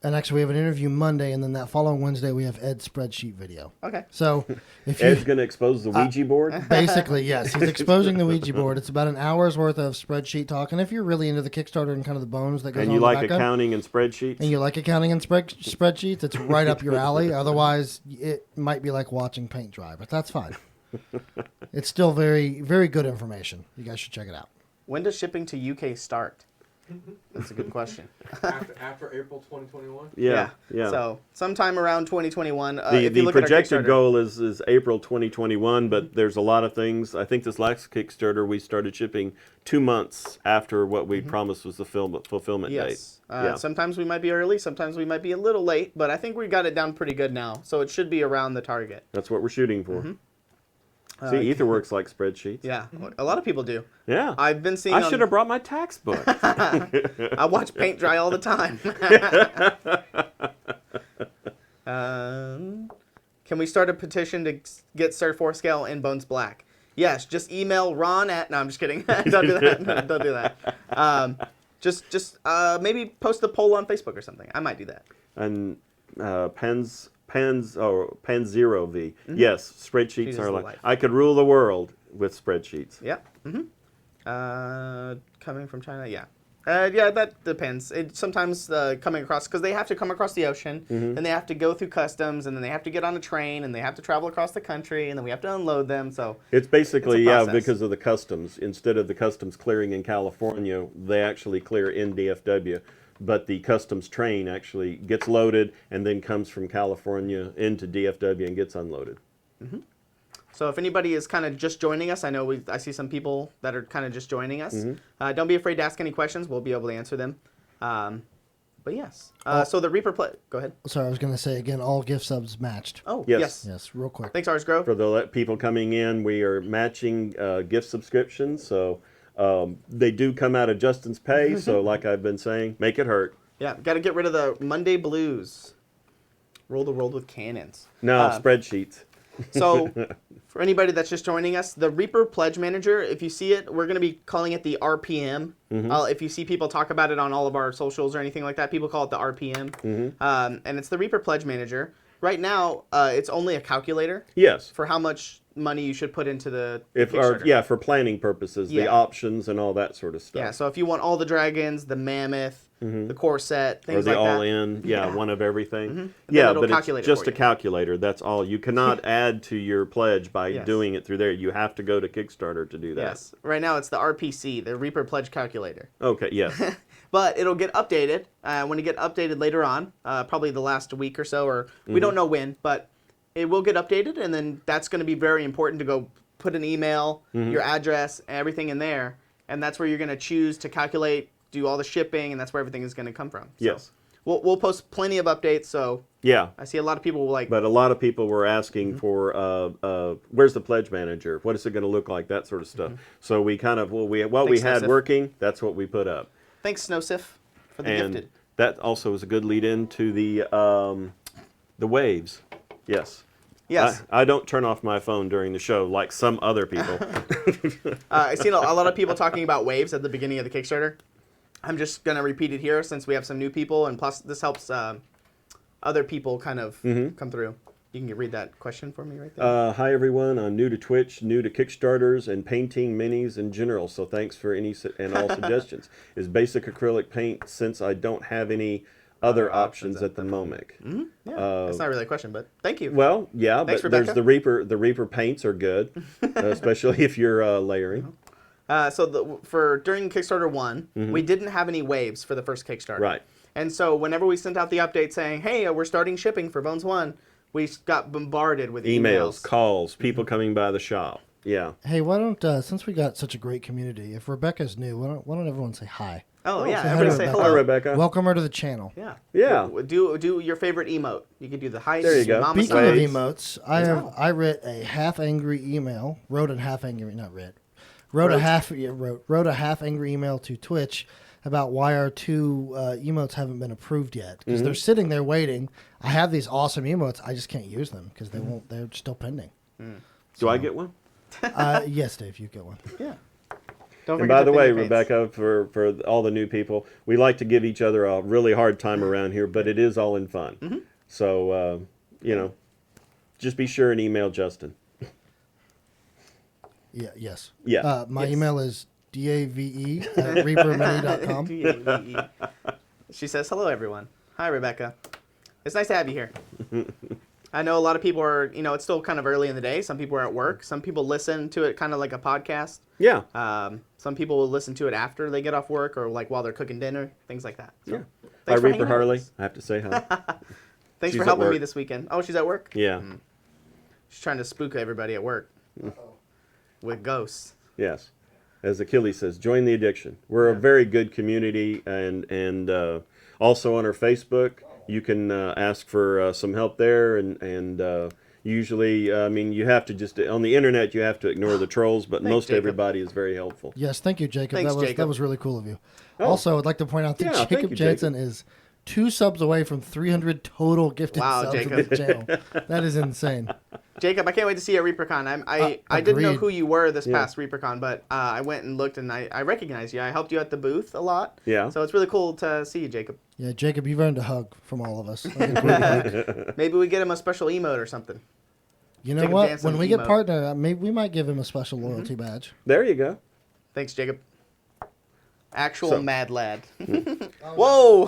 Speaker 3: and actually we have an interview Monday, and then that following Wednesday we have Ed's spreadsheet video.
Speaker 1: Okay.
Speaker 3: So if
Speaker 2: Ed's
Speaker 3: you
Speaker 2: going to expose the Ouija board.
Speaker 3: basically, yes, he's exposing the Ouija board. It's about an hour's worth of spreadsheet talk, and if you're really into the Kickstarter and kind of the bones that goes
Speaker 2: And
Speaker 3: on
Speaker 2: you
Speaker 3: in the
Speaker 2: like
Speaker 3: background,
Speaker 2: accounting and spreadsheets.
Speaker 3: and you like accounting and spreadsheets, it's right up your alley. Otherwise, it might be like watching paint dry, but that's fine. It's still very, very good information. You guys should check it out.
Speaker 1: When does shipping to UK start? That's a good question.
Speaker 4: after April 2021.
Speaker 2: yeah.
Speaker 1: So sometime around 2021.
Speaker 2: The
Speaker 1: if you look at our
Speaker 2: projected
Speaker 1: Kickstarter-
Speaker 2: goal is April 2021, but there's a lot of things. I think this last Kickstarter we started shipping 2 months after what we promised was the fulfillment
Speaker 1: Yes.
Speaker 2: date.
Speaker 1: Sometimes we might be early. Sometimes we might be a little late. But I think we got it down pretty good now. So it should be around the target.
Speaker 2: That's what we're shooting for. See, Etherworks like spreadsheets.
Speaker 1: Yeah. A lot of people do.
Speaker 2: Yeah.
Speaker 1: I've been seeing.
Speaker 2: I should have brought my tax book.
Speaker 1: I watch paint dry all the time. Can we start a petition to get Sir Forescale in Bones Black? Yes, just email Ron at. No, I'm just kidding. Don't do that. Don't do that. Just maybe post the poll on Facebook or something. I might do that.
Speaker 2: And Pan Zero V. Yes, spreadsheets
Speaker 1: Jesus
Speaker 2: are
Speaker 1: the
Speaker 2: like
Speaker 1: life.
Speaker 2: I could rule the world with spreadsheets.
Speaker 1: Yeah. Coming from China, yeah. Yeah, that depends. It sometimes coming across, because they have to come across the ocean, and they have to go through customs, and then they have to get on a train, and they have to travel across the country, and then we have to unload them. So
Speaker 2: It's basically,
Speaker 1: It's a
Speaker 2: yeah,
Speaker 1: process.
Speaker 2: because of the customs. Instead of the customs clearing in California, they actually clear in DFW. But the customs train actually gets loaded and then comes from California into DFW and gets unloaded.
Speaker 1: So if anybody is kind of just joining us, I see some people that are kind of just joining us. Don't be afraid to ask any questions. We'll be able to answer them. But yes. So the Reaper play. Go ahead.
Speaker 3: Sorry, I was going to say again, all gift subs matched.
Speaker 1: Oh,
Speaker 2: Yes.
Speaker 1: yes.
Speaker 3: Yes, real quick.
Speaker 1: Thanks, Ars Grove.
Speaker 2: For the people coming in, we are matching gift subscriptions. So they do come out of Justin's pay. So like I've been saying, make it hurt.
Speaker 1: Yeah, got to get rid of the Monday blues. Roll the world with cannons.
Speaker 2: No, spreadsheets.
Speaker 1: So, for anybody that's just joining us, the Reaper Pledge Manager, if you see it, we're going to be calling it the RPM. If you see people talk about it on all of our socials or anything like that, people call it the RPM. And it's the Reaper Pledge Manager. Right now, it's only a calculator
Speaker 2: Yes.
Speaker 1: for how much money you should put into the Kickstarter.
Speaker 2: Yeah, for planning purposes, the
Speaker 1: Yeah.
Speaker 2: options and all that sort of stuff.
Speaker 1: Yeah, so if you want all the dragons, the mammoth, the core set,
Speaker 2: Or
Speaker 1: things
Speaker 2: the
Speaker 1: like that.
Speaker 2: all-in, one of everything.
Speaker 1: then
Speaker 2: Yeah,
Speaker 1: it'll
Speaker 2: but it's
Speaker 1: calculate it
Speaker 2: just
Speaker 1: for
Speaker 2: a
Speaker 1: you.
Speaker 2: calculator. That's all. You cannot add to your pledge by
Speaker 1: Yes.
Speaker 2: doing it through there. You have to go to Kickstarter to do that.
Speaker 1: Yes. Right now, it's the RPC, the Reaper Pledge Calculator.
Speaker 2: Okay, yes.
Speaker 1: But it'll get updated when it get updated later on, probably the last week or so, or we don't know when, but it will get updated, and then that's going to be very important to go put an email, your address, everything in there, and that's where you're going to choose to calculate, do all the shipping, and that's where everything is going to come from. So
Speaker 2: Yes.
Speaker 1: we'll post plenty of updates. So
Speaker 2: Yeah.
Speaker 1: I see a lot of people like,
Speaker 2: But a lot of people were asking for where's the pledge manager? What is it going to look like? That sort of stuff. So we kind of we
Speaker 1: Thanks,
Speaker 2: had
Speaker 1: Joseph.
Speaker 2: working. That's what we put up.
Speaker 1: thanks Snowsif for the
Speaker 2: And
Speaker 1: gifted.
Speaker 2: that also is a good lead in to the waves. Yes.
Speaker 1: Yes.
Speaker 2: I don't turn off my phone during the show like some other people.
Speaker 1: I've seen a lot of people talking about waves at the beginning of the Kickstarter. I'm just going to repeat it here since we have some new people, and plus this helps other people kind of come through. You can read that question for me right there.
Speaker 2: Hi everyone, I'm new to Twitch, new to Kickstarters and painting minis in general, so thanks for any and all suggestions. Is basic acrylic paint since I don't have any other options at the moment?
Speaker 1: Yeah, that's not really a question, but thank you.
Speaker 2: Well, yeah,
Speaker 1: Thanks,
Speaker 2: but there's
Speaker 1: Rebecca.
Speaker 2: the Reaper paints are good, especially if you're layering.
Speaker 1: So during Kickstarter 1, we didn't have any waves for the first Kickstarter.
Speaker 2: Right.
Speaker 1: And so whenever we sent out the update saying, hey, we're starting shipping for Bones 1, we got bombarded with
Speaker 2: Emails, calls, people coming by the shop. Yeah.
Speaker 3: Hey, why don't since we got such a great community, if Rebecca's new, why don't everyone say hi?
Speaker 1: Oh, yeah,
Speaker 3: Say hi to
Speaker 1: everybody say
Speaker 3: Rebecca.
Speaker 2: Hi,
Speaker 1: hello.
Speaker 2: Rebecca.
Speaker 3: Welcome her to the channel.
Speaker 1: Yeah.
Speaker 2: Yeah.
Speaker 1: Do your favorite emote. You can do the heist.
Speaker 2: There you go.
Speaker 1: Mama
Speaker 3: Speaking of
Speaker 2: Waves.
Speaker 3: emotes,
Speaker 1: Oh.
Speaker 3: I wrote a half angry email. Wrote a half angry email to Twitch about why our two emotes haven't been approved yet because they're sitting there waiting. I have these awesome emotes. I just can't use them because they won't. They're still pending.
Speaker 2: Do I get one?
Speaker 3: Yes, Dave, you get one.
Speaker 1: Yeah. Don't
Speaker 2: And
Speaker 1: forget
Speaker 2: by
Speaker 1: to
Speaker 2: the
Speaker 1: pin
Speaker 2: way,
Speaker 1: your paints.
Speaker 2: Rebecca, for all the new people, we like to give each other a really hard time around here, but it is all in fun. So, just be sure and email Justin.
Speaker 3: Yeah. Yes.
Speaker 2: Yeah.
Speaker 3: My
Speaker 1: Yes.
Speaker 3: email is dave@reapermini.com.
Speaker 1: She says, hello, everyone. Hi, Rebecca. It's nice to have you here. I know a lot of people are, it's still kind of early in the day. Some people are at work. Some people listen to it kind of like a podcast.
Speaker 2: Yeah.
Speaker 1: Some people will listen to it after they get off work or like while they're cooking dinner, things like that. So,
Speaker 2: Yeah. Hi,
Speaker 1: thanks for
Speaker 2: Reaper
Speaker 1: hanging out with
Speaker 2: Harley.
Speaker 1: us.
Speaker 2: I have to say hi.
Speaker 1: Thanks
Speaker 2: She's
Speaker 1: for
Speaker 2: at
Speaker 1: helping me
Speaker 2: work.
Speaker 1: this weekend. Oh, she's at work?
Speaker 2: Yeah.
Speaker 1: She's trying to spook everybody at work with ghosts.
Speaker 2: Yes. As Achilles says, join the addiction. We're a very good community, and also on our Facebook, you can ask for some help there, and usually, I mean, you have to just, on the internet, you have to ignore the trolls, but
Speaker 1: Thanks,
Speaker 2: most
Speaker 1: Jacob.
Speaker 2: everybody is very helpful.
Speaker 3: Yes, thank you, Jacob.
Speaker 1: Thanks,
Speaker 3: That
Speaker 1: Jacob.
Speaker 3: was really cool of you.
Speaker 2: Oh.
Speaker 3: Also, I'd like to point out that
Speaker 2: Yeah, thank
Speaker 3: Jacob
Speaker 2: you,
Speaker 3: Jansen is 2 subs away from 300 total gifted
Speaker 1: Wow,
Speaker 3: subs
Speaker 1: Jacob.
Speaker 3: to the channel. That is insane.
Speaker 1: Jacob, I can't wait to see you at ReaperCon. I didn't know
Speaker 3: Agreed.
Speaker 1: who you were this past ReaperCon, but I went and looked and I recognized you. I helped you at the booth a lot.
Speaker 2: Yeah.
Speaker 1: So it's really cool to see you, Jacob.
Speaker 3: Yeah, Jacob, you've earned a hug from all of us. Like a group hug.
Speaker 1: Maybe we get him a special emote or something.
Speaker 3: You know
Speaker 1: Jacob
Speaker 3: what?
Speaker 1: Jansen
Speaker 3: When we get
Speaker 1: emote.
Speaker 3: partner, maybe we might give him a special loyalty badge.
Speaker 2: There you go.
Speaker 1: Thanks, Jacob. Actual
Speaker 2: So-
Speaker 1: mad lad. Whoa!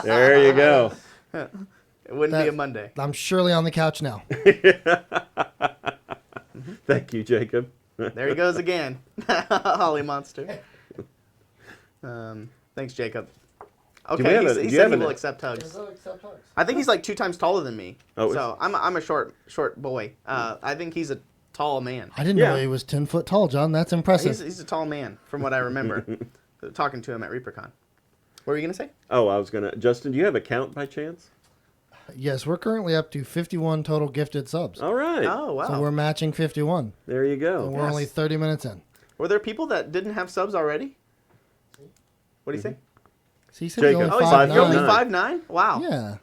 Speaker 2: There you go.
Speaker 1: It wouldn't be
Speaker 3: That-
Speaker 1: a Monday.
Speaker 3: I'm surely on the couch now.
Speaker 2: Thank you, Jacob.
Speaker 1: There he goes again. Holly Monster. Thanks, Jacob.
Speaker 2: we
Speaker 1: Okay,
Speaker 2: have
Speaker 1: he
Speaker 2: a- do you
Speaker 1: said
Speaker 2: have
Speaker 1: he
Speaker 2: an-
Speaker 1: will accept hugs. I think he's like 2 times taller than me.
Speaker 2: Oh,
Speaker 1: So I'm a short boy. I think he's a tall man.
Speaker 3: I didn't
Speaker 2: Yeah.
Speaker 3: know he was 10 foot tall, John. That's impressive.
Speaker 1: He's a tall man, from what I remember. Talking to him at ReaperCon. What were you gonna say?
Speaker 2: Oh, I was going to. Justin, do you have a count by chance?
Speaker 3: Yes, we're currently up to 51 total gifted subs.
Speaker 2: All right.
Speaker 1: Oh wow.
Speaker 3: So we're matching 51.
Speaker 2: There you
Speaker 3: And
Speaker 2: go.
Speaker 3: we're only 30 minutes in.
Speaker 1: Were there people that didn't have subs already? What do you think?
Speaker 3: So he said
Speaker 2: Jacob.
Speaker 3: you're
Speaker 1: Oh,
Speaker 3: only
Speaker 1: he's
Speaker 3: 5'9".
Speaker 1: you're only
Speaker 2: 5'9".
Speaker 1: 5'9"? Wow.
Speaker 3: Yeah.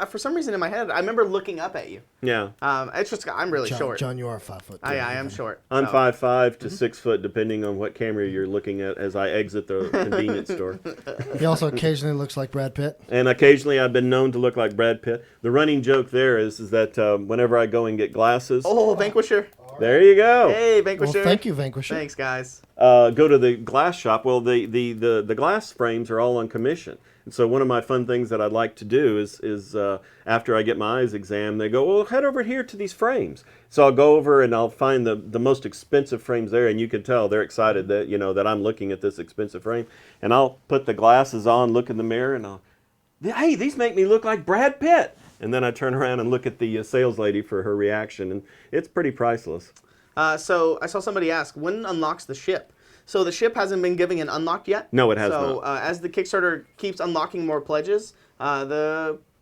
Speaker 1: For some reason in my head, I remember looking up at you.
Speaker 2: Yeah.
Speaker 1: It's just I'm really
Speaker 3: John,
Speaker 1: short.
Speaker 3: John, you are 5 foot.
Speaker 1: I am short.
Speaker 2: I'm
Speaker 1: so.
Speaker 2: 5'5" to 6 foot, depending on what camera you're looking at as I exit the convenience store.
Speaker 3: He also occasionally looks like Brad Pitt.
Speaker 2: And occasionally I've been known to look like Brad Pitt. The running joke there is that whenever I go and get glasses,
Speaker 1: Oh, Vanquisher.
Speaker 2: there you go.
Speaker 1: Hey,
Speaker 3: Well,
Speaker 1: Vanquisher.
Speaker 3: thank you, Vanquisher.
Speaker 1: Thanks, guys.
Speaker 2: Go to the glass shop. Well, the glass frames are all on commission. And so one of my fun things that I'd like to do is after I get my eyes examined, they go, well, head over here to these frames. So I'll go over and I'll find the most expensive frames there, and you can tell they're excited that that I'm looking at this expensive frame. And I'll put the glasses on, look in the mirror, and hey, these make me look like Brad Pitt. And then I turn around and look at the sales lady for her reaction, and it's pretty priceless.
Speaker 1: So I saw somebody ask, when unlocks the ship? So the ship hasn't been giving an unlock yet.
Speaker 2: No, it has
Speaker 1: so,
Speaker 2: not.
Speaker 1: as the Kickstarter keeps unlocking more pledges,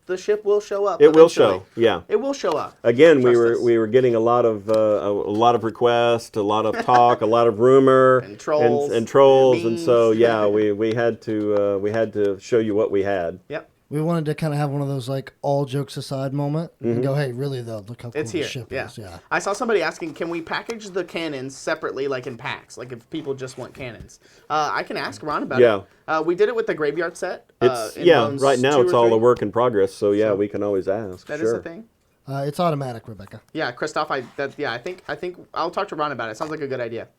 Speaker 1: the ship will show up.
Speaker 2: It will
Speaker 1: eventually.
Speaker 2: show, yeah.
Speaker 1: It will show up.
Speaker 2: Again,
Speaker 1: Trust us.
Speaker 2: we were getting a lot of requests, a lot of talk, a lot of rumor,
Speaker 1: And trolls,
Speaker 2: and trolls, and
Speaker 1: memes.
Speaker 2: so yeah, we had to show you what we had.
Speaker 1: Yep.
Speaker 3: We wanted to kind of have one of those like all jokes aside moment and go, hey, really though, look how cool
Speaker 1: It's
Speaker 3: the
Speaker 1: here.
Speaker 3: ship
Speaker 1: Yeah.
Speaker 3: is. Yeah.
Speaker 1: I saw somebody asking, can we package the cannons separately, like in packs? Like if people just want cannons. I can ask Ron about
Speaker 2: Yeah.
Speaker 1: it. We did it with the graveyard set.
Speaker 2: It's
Speaker 1: in
Speaker 2: yeah,
Speaker 1: Bones
Speaker 2: right now
Speaker 1: 2
Speaker 2: it's
Speaker 1: or
Speaker 2: all
Speaker 1: 3.
Speaker 2: a work in progress. So yeah,
Speaker 1: So,
Speaker 2: we can always ask.
Speaker 1: That is
Speaker 2: sure.
Speaker 1: a thing.
Speaker 3: It's automatic, Rebecca.
Speaker 1: Yeah, Christoph. I think I'll talk to Ron about it. Sounds like a good idea.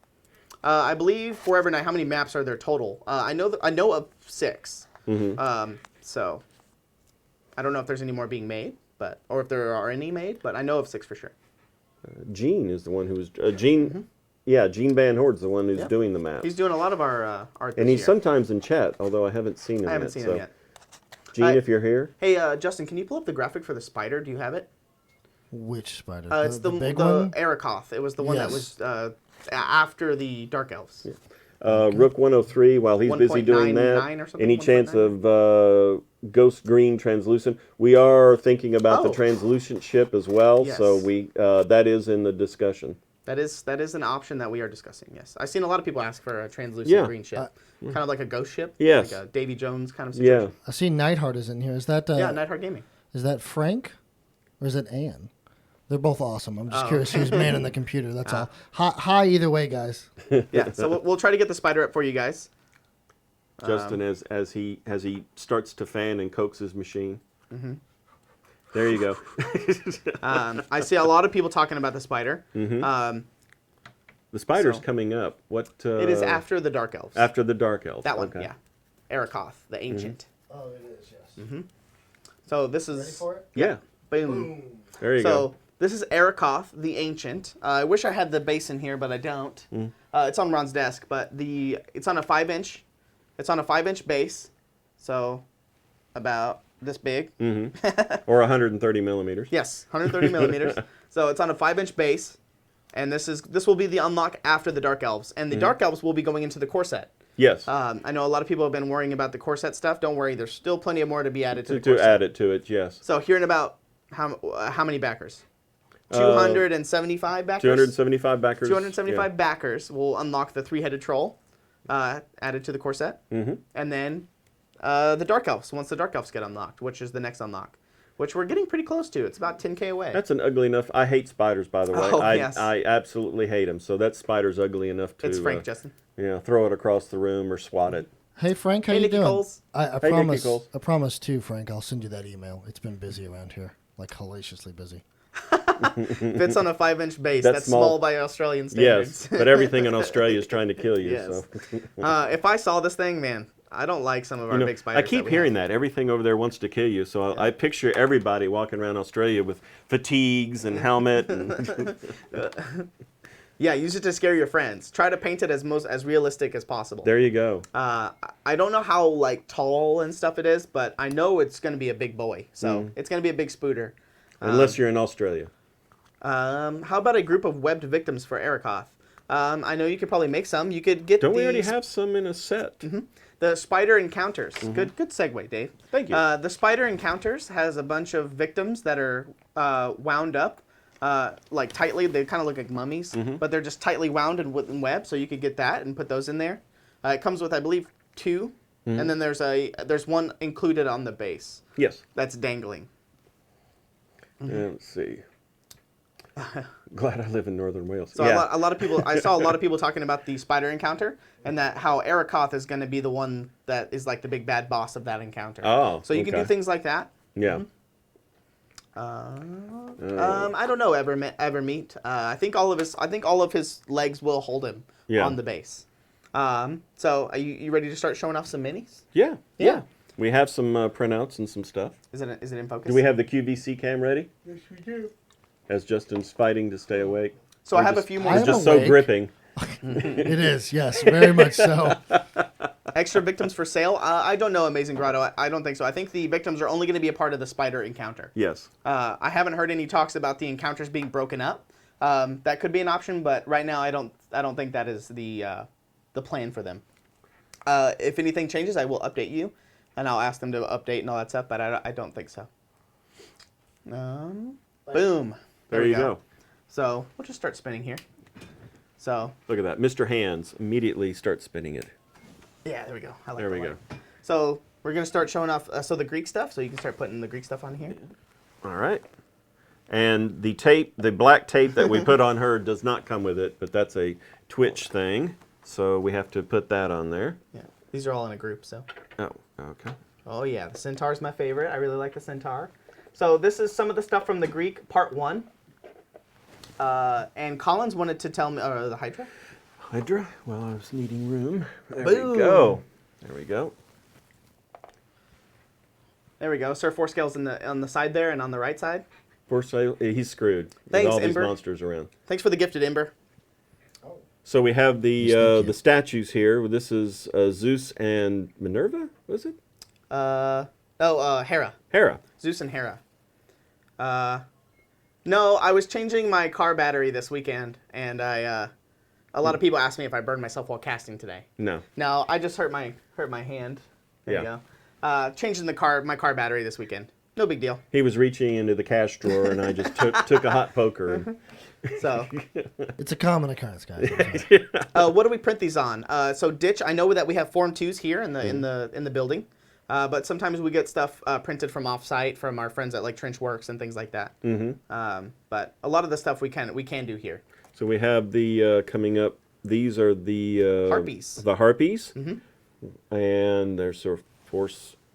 Speaker 1: I believe Forever Night. How many maps are there total? I know of 6. So I don't know if there's any more being made, or if there are any made, but I know of 6 for sure.
Speaker 2: Gene is the one who was Gene. Yeah, Gene Van Horde's the one who's
Speaker 1: Yeah.
Speaker 2: doing the map,
Speaker 1: He's doing a lot of our art.
Speaker 2: and
Speaker 1: this
Speaker 2: he's
Speaker 1: year.
Speaker 2: sometimes in chat, although I haven't seen him.
Speaker 1: I haven't
Speaker 2: yet,
Speaker 1: seen
Speaker 2: so.
Speaker 1: him yet.
Speaker 2: Gene, if you're here,
Speaker 1: Hey, Justin, can you pull up the graphic for the spider? Do you have it?
Speaker 3: Which spider?
Speaker 1: It's the
Speaker 3: big
Speaker 1: the
Speaker 3: one?
Speaker 1: Arakoth. It was the one that
Speaker 3: Yes.
Speaker 1: was after the Dark Elves.
Speaker 2: Rook 103, while he's busy doing
Speaker 1: 1.99
Speaker 2: that,
Speaker 1: or something,
Speaker 2: any chance
Speaker 1: 1.9?
Speaker 2: of ghost green translucent? We are thinking about the
Speaker 1: Oh.
Speaker 2: translucent ship as well,
Speaker 1: Yes.
Speaker 2: so that is in the discussion.
Speaker 1: That is an option that we are discussing. Yes, I've seen a lot of people ask for a translucent green ship, kind of like a ghost ship.
Speaker 2: Yes.
Speaker 1: Like a Davy Jones kind of
Speaker 2: Yeah.
Speaker 1: situation.
Speaker 3: I see Nightheart is in here. Is that
Speaker 1: Yeah, Nightheart Gaming.
Speaker 3: Is that Frank or is it Ann? They're both awesome. I'm just
Speaker 1: Oh.
Speaker 3: curious who's manning the computer. That's all. Hi, either way, guys.
Speaker 1: Yeah, so we'll try to get the spider up for you guys.
Speaker 2: Justin, as he starts to fan and coax his machine. There you go.
Speaker 1: I see a lot of people talking about the spider.
Speaker 2: The spider's
Speaker 1: So-
Speaker 2: coming up. What?
Speaker 1: It is after the Dark Elves.
Speaker 2: After the Dark Elves.
Speaker 1: that one,
Speaker 2: Okay.
Speaker 1: yeah. Arakoth, the Ancient.
Speaker 3: Oh, it is, yes.
Speaker 1: So this is...
Speaker 3: Ready for it?
Speaker 2: Yeah.
Speaker 1: Boom.
Speaker 2: There you
Speaker 1: So
Speaker 2: go.
Speaker 1: this is Arakoth, the Ancient. I wish I had the base in here, but I don't. It's on Ron's desk, but it's on a 5-inch. It's on a 5-inch base, so about this big.
Speaker 2: Or 130 millimeters.
Speaker 1: Yes, 130 millimeters. So it's on a 5-inch base, and this will be the unlock after the Dark Elves, and the Dark Elves will be going into the core set.
Speaker 2: Yes.
Speaker 1: I know a lot of people have been worrying about the core set stuff. Don't worry, there's still plenty of more to be added to the core
Speaker 2: to
Speaker 1: set.
Speaker 2: add it to it, yes.
Speaker 1: So here in about how many backers? 275 backers.
Speaker 2: 275 backers.
Speaker 1: 275 backers will unlock the 3-headed troll added to the core set. And then the Dark Elves, once the Dark Elves get unlocked, which is the next unlock, which we're getting pretty close to. It's about 10K away.
Speaker 2: That's an ugly enough. I hate spiders, by the way.
Speaker 1: Oh, yes.
Speaker 2: I absolutely hate them. So that spider's ugly enough to.
Speaker 1: It's Frank, Justin.
Speaker 2: Yeah, throw it across the room or swat it.
Speaker 3: Hey, Frank, how
Speaker 1: Hey,
Speaker 3: you
Speaker 1: Nicky
Speaker 3: doing?
Speaker 1: Coles.
Speaker 3: I
Speaker 2: Hey, Nicky
Speaker 3: promise.
Speaker 2: Coles.
Speaker 3: I promise too, Frank. I'll send you that email. It's been busy around here, like hellaciously busy.
Speaker 1: Fits on a 5-inch base.
Speaker 2: That's
Speaker 1: That's
Speaker 2: small.
Speaker 1: small by Australian standards.
Speaker 2: Yes, but everything in Australia is trying to kill you.
Speaker 1: Yes.
Speaker 2: So.
Speaker 1: If I saw this thing, man, I don't like some of our big spiders.
Speaker 2: I keep hearing that. Everything over there wants to kill you. So I picture everybody walking around Australia with fatigues and helmet. And
Speaker 1: Yeah, use it to scare your friends. Try to paint it as realistic as possible.
Speaker 2: there you go.
Speaker 1: I don't know how tall and stuff it is, but I know it's going to be a big boy. So it's going to be a big spooter.
Speaker 2: Unless you're in Australia.
Speaker 1: How about a group of webbed victims for Arakoth? I know you could probably make some. You could get
Speaker 2: Don't we already have some in a set?
Speaker 1: the Spider Encounters. Good segue, Dave.
Speaker 2: Thank you.
Speaker 1: The Spider Encounters has a bunch of victims that are wound up, tightly. They kind of look like mummies, but they're just tightly wound and web. So you could get that and put those in there. It comes with, I believe, 2, and then there's one included on the base
Speaker 2: Yes.
Speaker 1: that's dangling.
Speaker 2: Let's see. Glad I live in northern Wales.
Speaker 1: So
Speaker 2: yeah.
Speaker 1: a lot of people, I saw a lot of people talking about the Spider Encounter and that how Arakoth is going to be the one that is like the big bad boss of that encounter.
Speaker 2: Oh,
Speaker 1: so you can do
Speaker 2: okay.
Speaker 1: things like that.
Speaker 2: Yeah.
Speaker 1: I don't know, Evermeet. I think all of his legs will hold him
Speaker 2: Yeah.
Speaker 1: on the base. So are you ready to start showing off some minis?
Speaker 2: Yeah.
Speaker 1: Yeah.
Speaker 2: We have some printouts and some stuff.
Speaker 1: Is it in focus?
Speaker 2: Do we have the QVC cam ready?
Speaker 3: Yes, we do.
Speaker 2: As Justin's fighting to stay awake.
Speaker 1: So I
Speaker 2: We're
Speaker 1: have a
Speaker 2: just-
Speaker 1: few
Speaker 3: I
Speaker 1: more
Speaker 3: am
Speaker 2: It's just
Speaker 3: awake.
Speaker 2: so gripping.
Speaker 3: It is, yes, very much so.
Speaker 1: extra victims for sale. I don't know, Amazing Grotto. I don't think so. I think the victims are only going to be a part of the Spider Encounter.
Speaker 2: Yes.
Speaker 1: I haven't heard any talks about the encounters being broken up. That could be an option, but right now I don't think that is the plan for them. If anything changes, I will update you, and I'll ask them to update and all that stuff. But I don't think so. Boom.
Speaker 2: There
Speaker 1: we
Speaker 2: you go.
Speaker 1: So we'll just start spinning here. So
Speaker 2: Look at that. Mr. Hands immediately starts spinning it.
Speaker 1: yeah, there we go. I like
Speaker 2: There
Speaker 1: the
Speaker 2: we
Speaker 1: light.
Speaker 2: go.
Speaker 1: So we're gonna start showing off the Greek stuff. So you can start putting the Greek stuff on here.
Speaker 2: All right. And the tape, the black tape that we put on her does not come with it, but that's a Twitch thing. So we have to put that on there.
Speaker 1: Yeah, these are all in a group. So.
Speaker 2: Oh, okay.
Speaker 1: Oh yeah, the Centaur is my favorite. I really like the Centaur. So this is some of the stuff from the Greek part 1. And Collins wanted to tell me the Hydra.
Speaker 2: Hydra, well, I was needing room. There
Speaker 1: Boom.
Speaker 2: we go. There we go.
Speaker 1: There we go. Sir Forescale's on the side there and on the right side.
Speaker 2: He's screwed.
Speaker 1: Thanks,
Speaker 2: with all these
Speaker 1: Ember.
Speaker 2: monsters around.
Speaker 1: Thanks for the gifted Ember.
Speaker 2: So we have the
Speaker 3: Sneaky.
Speaker 2: statues here. This is Zeus and Minerva, was it?
Speaker 1: Hera.
Speaker 2: Hera.
Speaker 1: Zeus and Hera. No, I was changing my car battery this weekend, and I A lot of people ask me if I burned myself while casting today.
Speaker 2: No.
Speaker 1: No, I just hurt my hand. There you go. Changing my car battery this weekend. No big deal.
Speaker 2: He was reaching into the cash drawer, and I just took a hot poker. And...
Speaker 1: So
Speaker 3: It's a common occurrence, guys.
Speaker 1: what do we print these on? So ditch. I know that we have Form 2s here in the building, but sometimes we get stuff printed from offsite from our friends at like Trench Works and things like that. But a lot of the stuff we can do here.
Speaker 2: So we have the coming up. These are the
Speaker 1: Harpies.
Speaker 2: The harpies, and they're sort of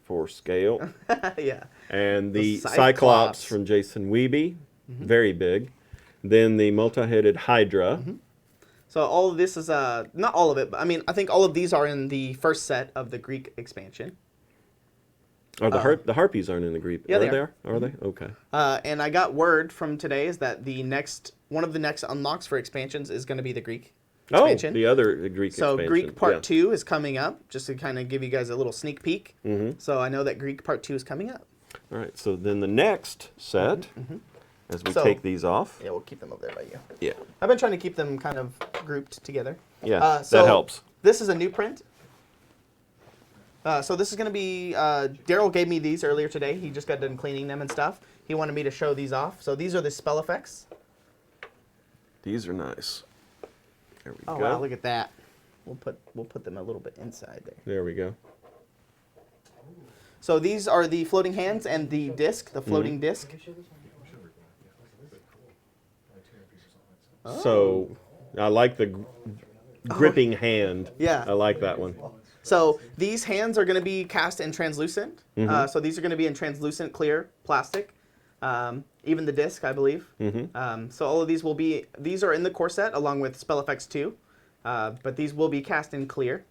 Speaker 2: four scale.
Speaker 1: Yeah.
Speaker 2: And the
Speaker 1: Cyclops.
Speaker 2: Cyclops from Jason Wiebe, very big. Then the multi-headed Hydra.
Speaker 1: So all of this is not all of it, but I mean I think all of these are in the first set of the Greek expansion.
Speaker 2: Oh, the harpies aren't in the Greek.
Speaker 1: Yeah,
Speaker 2: are
Speaker 1: they
Speaker 2: they?
Speaker 1: are.
Speaker 2: Are they? Okay.
Speaker 1: And I got word from today is that one of the next unlocks for expansions is going to be the Greek expansion.
Speaker 2: Oh, the other Greek
Speaker 1: So
Speaker 2: expansion.
Speaker 1: Greek Part 2 is coming up, just to kind of give you guys a little sneak peek. So I know that Greek Part 2 is coming up.
Speaker 2: All right, so then the next set, as we
Speaker 1: So-
Speaker 2: take these off.
Speaker 1: Yeah, we'll keep them over there by you.
Speaker 2: Yeah.
Speaker 1: I've been trying to keep them kind of grouped together.
Speaker 2: Yeah,
Speaker 1: So
Speaker 2: that helps.
Speaker 1: This is a new print. So this is going to be, Daryl gave me these earlier today. He just got done cleaning them and stuff. He wanted me to show these off. So these are the spell effects.
Speaker 2: These are nice. There we
Speaker 1: Oh
Speaker 2: go.
Speaker 1: wow, look at that. We'll put them a little bit inside there.
Speaker 2: There we go.
Speaker 1: So these are the floating hands and the disc, the floating disc.
Speaker 2: So I like the gripping hand.
Speaker 1: Yeah.
Speaker 2: I like that one.
Speaker 1: So these hands are going to be cast in translucent. So these are going to be in translucent clear plastic. Even the disc, I believe. So all of these these are in the core set along with Spell Effects 2. But these will be cast in clear.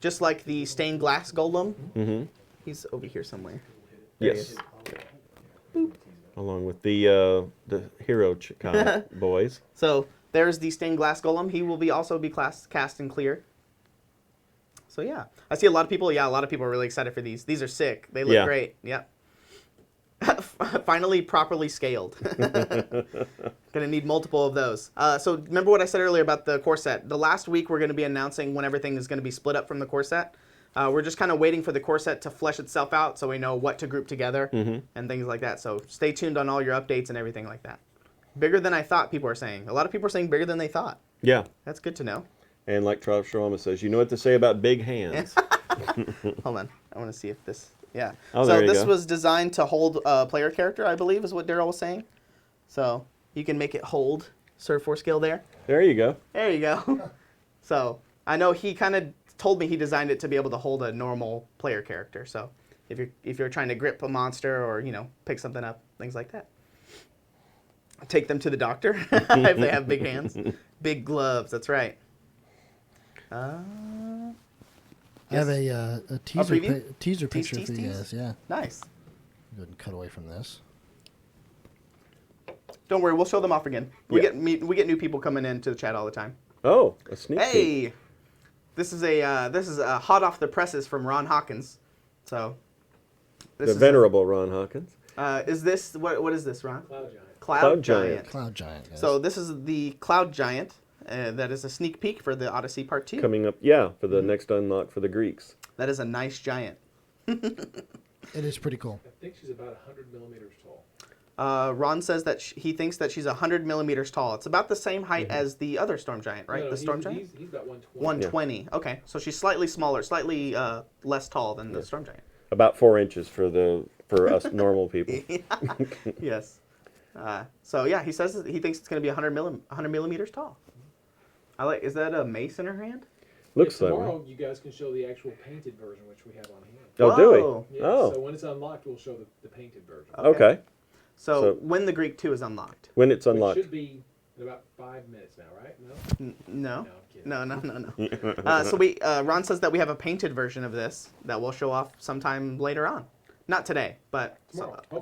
Speaker 1: Just like the stained glass golem. He's over here somewhere. There he
Speaker 2: Yes.
Speaker 1: is.
Speaker 2: Along with the hero boys.
Speaker 1: So there's the stained glass golem. He will also be cast in clear. So yeah, I see a lot of people. Yeah, a lot of people are really excited for these. These are sick. They look great. Yep. Finally, properly scaled. Gonna need multiple of those. So remember what I said earlier about the core set. The last week we're gonna be announcing when everything is gonna be split up from the core set. We're just kind of waiting for the core set to flesh itself out so we know what to group together and things like that. So stay tuned on all your updates and everything like that. Bigger than I thought, people are saying. A lot of people are saying bigger than they thought.
Speaker 2: Yeah.
Speaker 1: That's good to know.
Speaker 2: And like Travis Sharma says, you know what to say about big hands.
Speaker 1: Hold on. I want to see if this... Yeah.
Speaker 2: Oh,
Speaker 1: so
Speaker 2: there you
Speaker 1: this
Speaker 2: go.
Speaker 1: was designed to hold a player character, I believe, is what Daryl was saying. So you can make it hold Surf 4 scale there.
Speaker 2: There you go.
Speaker 1: There you go. So I know he kind of told me he designed it to be able to hold a normal player character. So if you're trying to grip a monster or, pick something up, things like that. Take them to the doctor if they have big hands. Big gloves, that's right.
Speaker 3: I have a teaser
Speaker 1: preview?
Speaker 3: teaser
Speaker 1: Tease,
Speaker 3: picture
Speaker 1: tease,
Speaker 3: for you
Speaker 1: tease?
Speaker 3: guys. Yeah.
Speaker 1: Nice.
Speaker 3: Go ahead and cut away from this.
Speaker 1: Don't worry, we'll show them off again. We
Speaker 2: Yeah.
Speaker 1: get new people coming into the chat all the time.
Speaker 2: Oh, a sneak peek.
Speaker 1: Hey, this is a hot off the presses from Ron Hawkins. So this
Speaker 2: The
Speaker 1: is
Speaker 2: venerable Ron Hawkins.
Speaker 1: is this what is this, Ron?
Speaker 4: Cloud Giant.
Speaker 1: Cloud Giant.
Speaker 3: Cloud Giant, guys.
Speaker 1: So this is the Cloud Giant. That is a sneak peek for the Odyssey Part 2.
Speaker 2: Coming up, for the next unlock for the Greeks.
Speaker 1: That is a nice giant.
Speaker 3: it is pretty cool.
Speaker 4: I think she's about 100 millimeters tall.
Speaker 1: Ron says that he thinks that she's 100 millimeters tall. It's about the same height as the other Storm Giant, right?
Speaker 4: No,
Speaker 1: The Storm Giant?
Speaker 4: He's about 120.
Speaker 1: 120. Okay, so she's slightly smaller, slightly less tall than the Storm Giant.
Speaker 2: About 4 inches for us normal people.
Speaker 1: Yes. So yeah, he says that he thinks it's going to be 100 millimeters tall. Is that a mace in her hand?
Speaker 2: Looks that
Speaker 4: Tomorrow,
Speaker 2: way.
Speaker 4: you guys can show the actual painted version, which we have on hand.
Speaker 2: Oh, do
Speaker 1: Whoa.
Speaker 2: we?
Speaker 4: Yeah,
Speaker 2: Oh,
Speaker 4: So when it's unlocked, we'll show the painted version.
Speaker 2: okay.
Speaker 1: So
Speaker 2: So-
Speaker 1: when the Greek 2 is unlocked?
Speaker 2: When it's
Speaker 4: Which
Speaker 2: unlocked.
Speaker 4: should be in about 5 minutes now, right? No?
Speaker 1: No.
Speaker 4: I'm kidding.
Speaker 1: No. So Ron says that we have a painted version of this that we'll show off sometime later on. Not today, but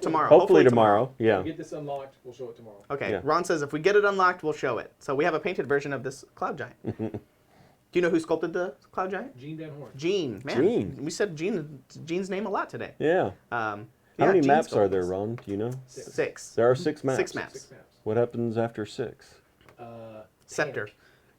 Speaker 1: tomorrow.
Speaker 2: Hopefully tomorrow.
Speaker 4: We'll
Speaker 2: Yeah.
Speaker 4: get this unlocked, we'll show it tomorrow.
Speaker 1: Okay.
Speaker 2: Yeah.
Speaker 1: Ron says if we get it unlocked, we'll show it. So we have a painted version of this Cloud Giant. Do you know who sculpted the Cloud Giant?
Speaker 4: Gene Van Horn.
Speaker 1: Gene. Man,
Speaker 2: Gene.
Speaker 1: we said Gene's name a lot today.
Speaker 2: Yeah.
Speaker 1: Yeah,
Speaker 2: How many
Speaker 1: Gene
Speaker 2: maps are
Speaker 1: sculpted
Speaker 2: there,
Speaker 1: this.
Speaker 2: Ron? Do you know?
Speaker 1: 6.
Speaker 2: There are 6 maps.
Speaker 1: 6 maps.
Speaker 4: 6 maps.
Speaker 2: What happens after 6?
Speaker 1: Scepter.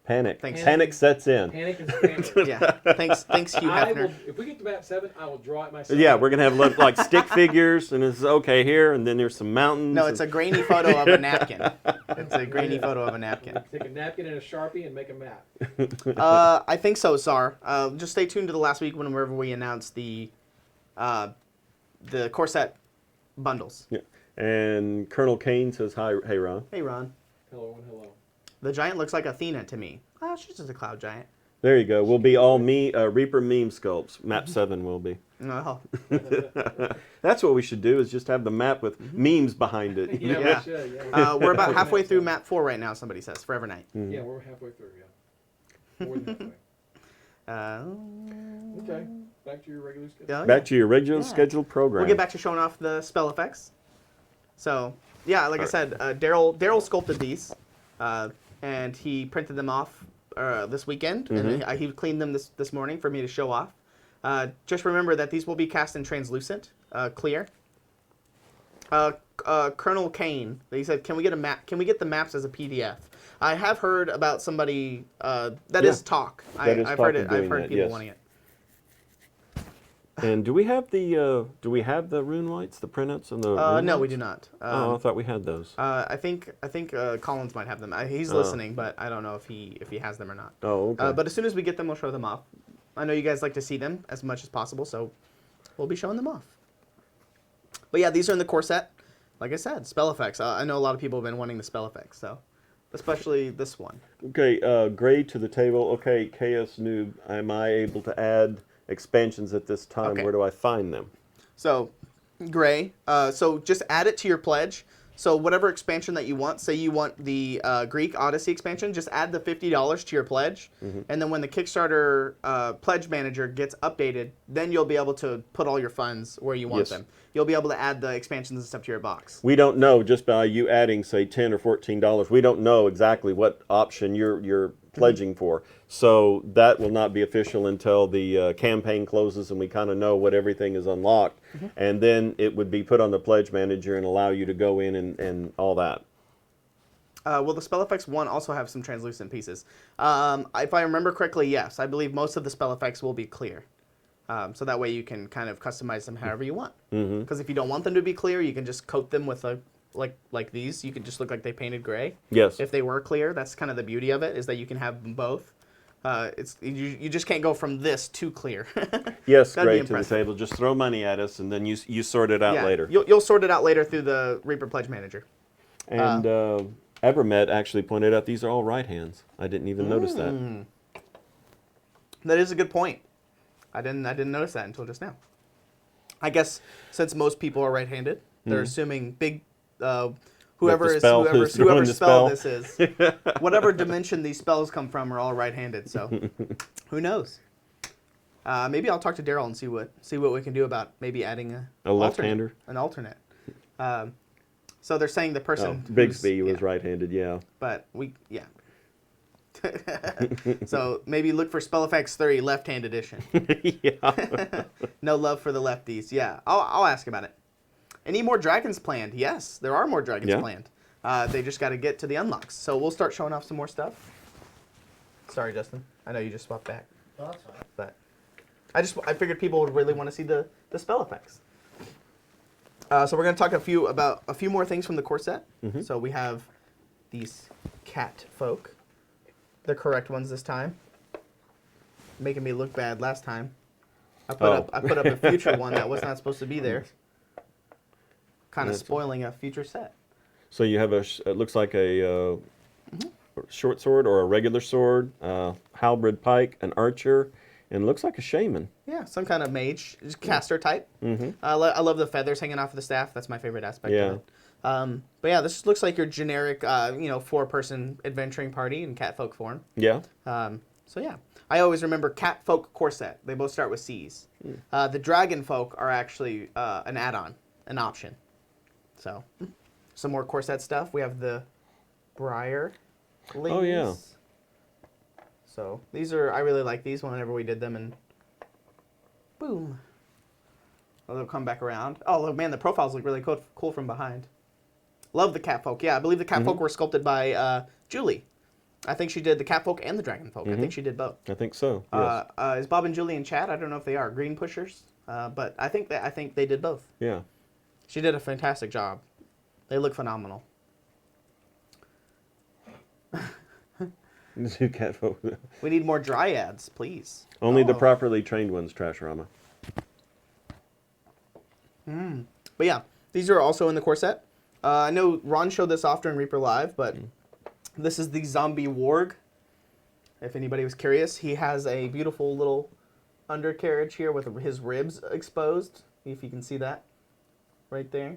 Speaker 2: Panic.
Speaker 1: Thanks.
Speaker 2: Panic sets in.
Speaker 4: Panic is panic.
Speaker 1: Yeah. Thanks, Hugh Hefner.
Speaker 4: If we get to map 7, I will draw it myself.
Speaker 2: Yeah, we're gonna have like stick figures, and it's okay here, and then there's some mountains.
Speaker 1: No, it's a grainy photo of a napkin. It's a grainy photo of a napkin.
Speaker 4: Take a napkin and a Sharpie and make a map.
Speaker 1: I think so, Sar. Just stay tuned to the last week whenever we announce the core set bundles.
Speaker 2: Yeah. And Colonel Kane says hi. Hey, Ron.
Speaker 1: Hey, Ron.
Speaker 4: Hello and hello.
Speaker 1: The giant looks like Athena to me. Oh, she's just a cloud giant.
Speaker 2: There you go. We'll be all Reaper meme sculpts. Map 7 will be.
Speaker 1: No.
Speaker 2: That's what we should do, is just have the map with memes behind it.
Speaker 4: Yeah,
Speaker 1: Yeah.
Speaker 4: we should, yeah.
Speaker 1: We're about halfway through map 4 right now, somebody says. Forever Night.
Speaker 2: Mm-hmm.
Speaker 4: Yeah, we're halfway through, yeah. More than halfway. Okay, back to your regular schedule.
Speaker 1: Yeah,
Speaker 2: Back to your regular
Speaker 1: Yeah.
Speaker 2: scheduled program.
Speaker 1: We'll get back to showing off the spell effects. So, yeah, like I said, Daryl sculpted these, and he printed them off this weekend, and he cleaned them this morning for me to show off. Just remember that these will be cast in translucent, clear. Colonel Kane, he said, "Can we get a map? Can we get the maps as a PDF?" I have heard about somebody that is talk. I've heard it. I've heard people wanting it.
Speaker 2: And do we have the rune whites, the printouts, and the?
Speaker 1: No,
Speaker 2: rune
Speaker 1: we
Speaker 2: whites?
Speaker 1: do not.
Speaker 2: I thought we had those.
Speaker 1: I think Collins might have them. He's listening, but I don't know if he has them or not.
Speaker 2: Oh, okay.
Speaker 1: But as soon as we get them, we'll show them off. I know you guys like to see them as much as possible, so we'll be showing them off. But yeah, these are in the core set. Like I said, spell effects. I know a lot of people have been wanting the spell effects, so especially this one.
Speaker 2: Okay, Gray to the table. Okay, KS Noob, am I able to add expansions at this time?
Speaker 1: Okay.
Speaker 2: Where do I find them?
Speaker 1: So, Gray, so just add it to your pledge. So whatever expansion that you want, say you want the Greek Odyssey expansion, just add the $50 to your pledge. And then when the Kickstarter pledge manager gets updated, then you'll be able to put all your funds where you want them. You'll be able to add the expansions and stuff to your box.
Speaker 2: We don't know, just by you adding, say, $10 or $14, we don't know exactly what option you're pledging for. So that will not be official until the campaign closes and we kind of know what everything is unlocked. And then it would be put on the pledge manager and allow you to go in and all that.
Speaker 1: Will the spell effects one also have some translucent pieces? If I remember correctly, yes. I believe most of the spell effects will be clear. So that way you can kind of customize them however you want. Because if you don't want them to be clear, you can just coat them with like these. You can just look like they painted gray.
Speaker 2: Yes.
Speaker 1: If they were clear, that's kind of the beauty of it, is that you can have them both. You just can't go from this to clear.
Speaker 2: Yes,
Speaker 1: Gotta be
Speaker 2: Gray to the
Speaker 1: impressive.
Speaker 2: table. Just throw money at us and then you sort it out
Speaker 1: Yeah,
Speaker 2: later.
Speaker 1: You'll sort it out later through the Reaper Pledge Manager.
Speaker 2: And Evermet actually pointed out these are all right hands. I didn't even notice that.
Speaker 1: That is a good point. I didn't notice that until just now. I guess since most people are right-handed, they're assuming whoever
Speaker 2: spell is doing
Speaker 1: whoever
Speaker 2: the
Speaker 1: spell
Speaker 2: spell.
Speaker 1: this is, whatever dimension these spells come from, are all right-handed. So who knows? Maybe I'll talk to Daryl and see what we can do about maybe adding
Speaker 2: A left-hander?
Speaker 1: an alternate. So they're saying the person
Speaker 2: Bigsby was right-handed, yeah.
Speaker 1: but so maybe look for Spell Effects 3 left-hand edition.
Speaker 2: Yeah.
Speaker 1: No love for the lefties. Yeah, I'll ask about it. Any more dragons planned? Yes, there are more dragons planned. They just got to get to the unlocks. So we'll start showing off some more stuff. Sorry, Justin. I know you just swapped back.
Speaker 3: Oh, that's fine.
Speaker 1: But I figured people would really want to see the spell effects. So we're going to talk about a few more things from the core set. So we have these cat folk. The correct ones this time. Making me look bad last time. I put up a future one that was not supposed to be there. Kind of spoiling a future set.
Speaker 2: So you have it looks like a short sword or a regular sword, halberd pike, an archer, and looks like a shaman.
Speaker 1: Yeah, some kind of mage, just caster type. I love the feathers hanging off of the staff. That's my favorite aspect of it. But yeah, this looks like your generic, 4-person adventuring party in catfolk form.
Speaker 2: Yeah.
Speaker 1: So yeah, I always remember catfolk core set. They both start with C's. The dragon folk are actually an add-on, an option. So some more core set stuff. We have the Briar.
Speaker 2: Oh, yeah.
Speaker 1: So I really like these whenever we did them, and boom. Oh, they'll come back around. Oh, look, man, the profiles look really cool from behind. Love the catfolk. Yeah, I believe the catfolk were sculpted by Julie. I think she did the Catfolk and the Dragonfolk. I think she did both.
Speaker 2: I think so. Yes.
Speaker 1: Is Bob and Julie in chat? I don't know if they are green pushers, but I think they did both.
Speaker 2: Yeah.
Speaker 1: She did a fantastic job. They look phenomenal.
Speaker 2: New Catfolk.
Speaker 1: We need more dryads, please.
Speaker 2: Only the
Speaker 1: Oh.
Speaker 2: properly trained ones, Trashorama.
Speaker 1: But yeah, these are also in the core set. I know Ron showed this off during Reaper Live, but this is the Zombie Warg. If anybody was curious, he has a beautiful little undercarriage here with his ribs exposed. If you can see that right there.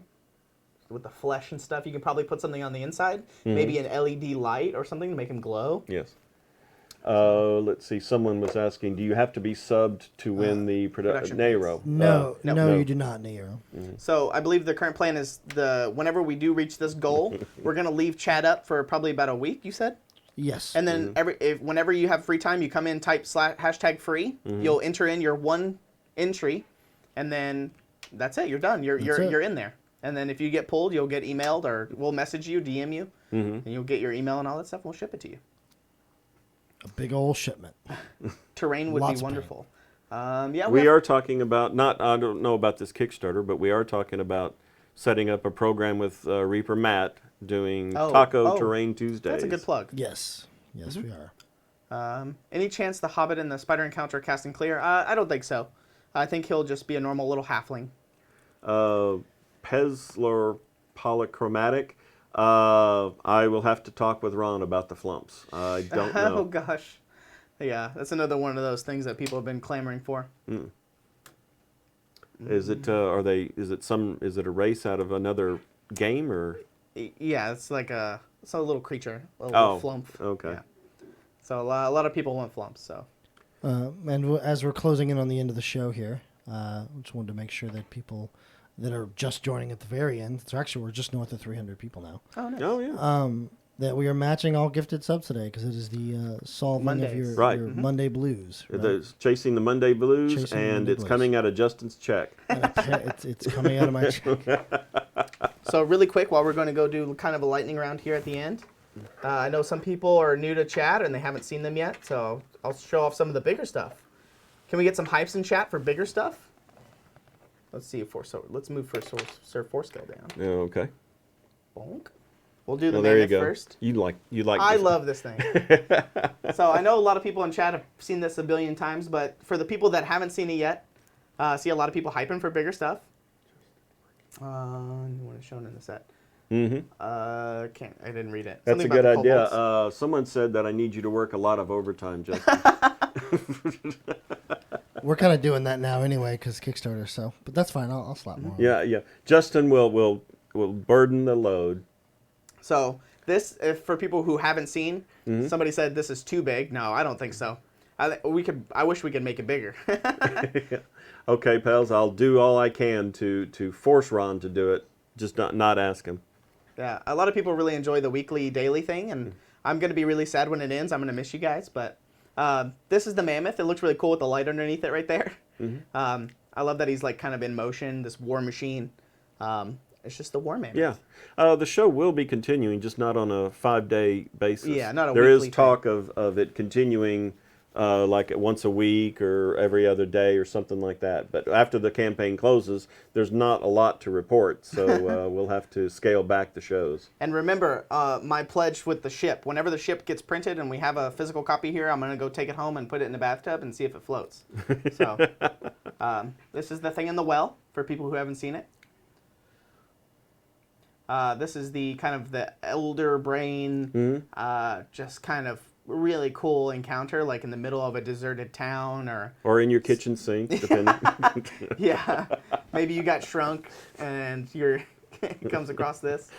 Speaker 1: With the flesh and stuff, you can probably put something on the inside. Maybe an LED light or something to make him glow.
Speaker 2: Yes. Let's see. Someone was asking, do you have to be subbed to win the
Speaker 1: production
Speaker 2: Nero?
Speaker 3: No,
Speaker 1: no.
Speaker 3: no,
Speaker 2: No.
Speaker 3: you do not, Nero.
Speaker 1: So I believe the current plan is whenever we do reach this goal, we're gonna leave chat up for probably about a week. You said,
Speaker 3: Yes.
Speaker 1: and then whenever you have free time, you come in, type hashtag free. You'll enter in your one entry, and then that's it. You're done. You're in there. And then if you get pulled, you'll get emailed, or we'll message you, DM you, and you'll get your email and all that stuff. And we'll ship it to you.
Speaker 3: A big old shipment.
Speaker 1: Terrain would
Speaker 3: Lots
Speaker 1: be
Speaker 3: of paint.
Speaker 1: wonderful. Yeah,
Speaker 2: We are talking about, I don't know about this Kickstarter, but we are talking about setting up a program with Reaper Matt doing Taco Terrain Tuesdays.
Speaker 1: That's a good plug.
Speaker 3: Yes. Yes, we are.
Speaker 1: Any chance the Hobbit and the Spider Encounter cast and clear? I don't think so. I think he'll just be a normal little halfling.
Speaker 2: Pezler Polychromatic. I will have to talk with Ron about the flumps. I don't know.
Speaker 1: Oh gosh, yeah, that's another one of those things that people have been clamoring for.
Speaker 2: Is it? Is it a race out of another game or?
Speaker 1: Yeah, it's like a little creature, a little flump.
Speaker 2: Okay.
Speaker 1: Yeah. So a lot of people want flumps. So.
Speaker 3: And as we're closing in on the end of the show here, just wanted to make sure that people that are just joining at the very end, so actually we're just north of 300 people now,
Speaker 1: Oh nice.
Speaker 2: Oh yeah.
Speaker 3: that we are matching all gifted subs today because it is the solving of
Speaker 1: Mondays.
Speaker 3: your,
Speaker 2: Right.
Speaker 3: your Monday blues. Right?
Speaker 2: It's chasing the Monday blues,
Speaker 3: Chasing the
Speaker 2: and
Speaker 3: Monday
Speaker 2: it's
Speaker 3: blues.
Speaker 2: coming out of Justin's check.
Speaker 3: And it's coming out of my check.
Speaker 1: So really quick, while we're going to go do kind of a lightning round here at the end, I know some people are new to chat and they haven't seen them yet, so I'll show off some of the bigger stuff. Can we get some hypes in chat for bigger stuff? Let's see let's move for Sir Forescale down.
Speaker 2: Yeah, okay.
Speaker 1: Bonk. We'll do the
Speaker 2: Well, there you
Speaker 1: mammoth
Speaker 2: go.
Speaker 1: first.
Speaker 2: You like.
Speaker 1: I
Speaker 2: this.
Speaker 1: love this thing. So I know a lot of people in chat have seen this a billion times, but for the people that haven't seen it yet, see a lot of people hyping for bigger stuff. What is shown in the set? I didn't read it.
Speaker 2: That's
Speaker 1: Something
Speaker 2: a good
Speaker 1: about the
Speaker 2: idea.
Speaker 1: kobolds.
Speaker 2: Someone said that I need you to work a lot of overtime, Justin.
Speaker 3: We're kind of doing that now anyway because Kickstarter. So, but that's fine. I'll slap more. on.
Speaker 2: Yeah. Justin will burden the load.
Speaker 1: So this, if for people who haven't seen,
Speaker 2: Mm-hmm.
Speaker 1: somebody said this is too big. No, I don't think so. I wish we could make it bigger.
Speaker 2: Okay, pals, I'll do all I can to force Ron to do it. Just not ask him.
Speaker 1: Yeah, a lot of people really enjoy the weekly, daily thing, and I'm going to be really sad when it ends. I'm going to miss you guys, but this is the mammoth. It looks really cool with the light underneath it right there. I love that he's like kind of in motion, this war machine. It's just the war mammoth.
Speaker 2: Yeah. The show will be continuing, just not on a 5-day basis.
Speaker 1: Yeah, not a
Speaker 2: There is
Speaker 1: weekly
Speaker 2: talk of it continuing like once a week or every other day or something like that. But after the campaign closes, there's not a lot to report, so we'll have to scale back the shows.
Speaker 1: And remember, my pledge with the ship. Whenever the ship gets printed and we have a physical copy here, I'm going to go take it home and put it in a bathtub and see if it floats. So this is the thing in the well for people who haven't seen it. This is the kind of the elder brain, just kind of really cool encounter, like in the middle of a deserted town,
Speaker 2: Or in your kitchen sink, depending.
Speaker 1: yeah, maybe you got shrunk and it comes across this.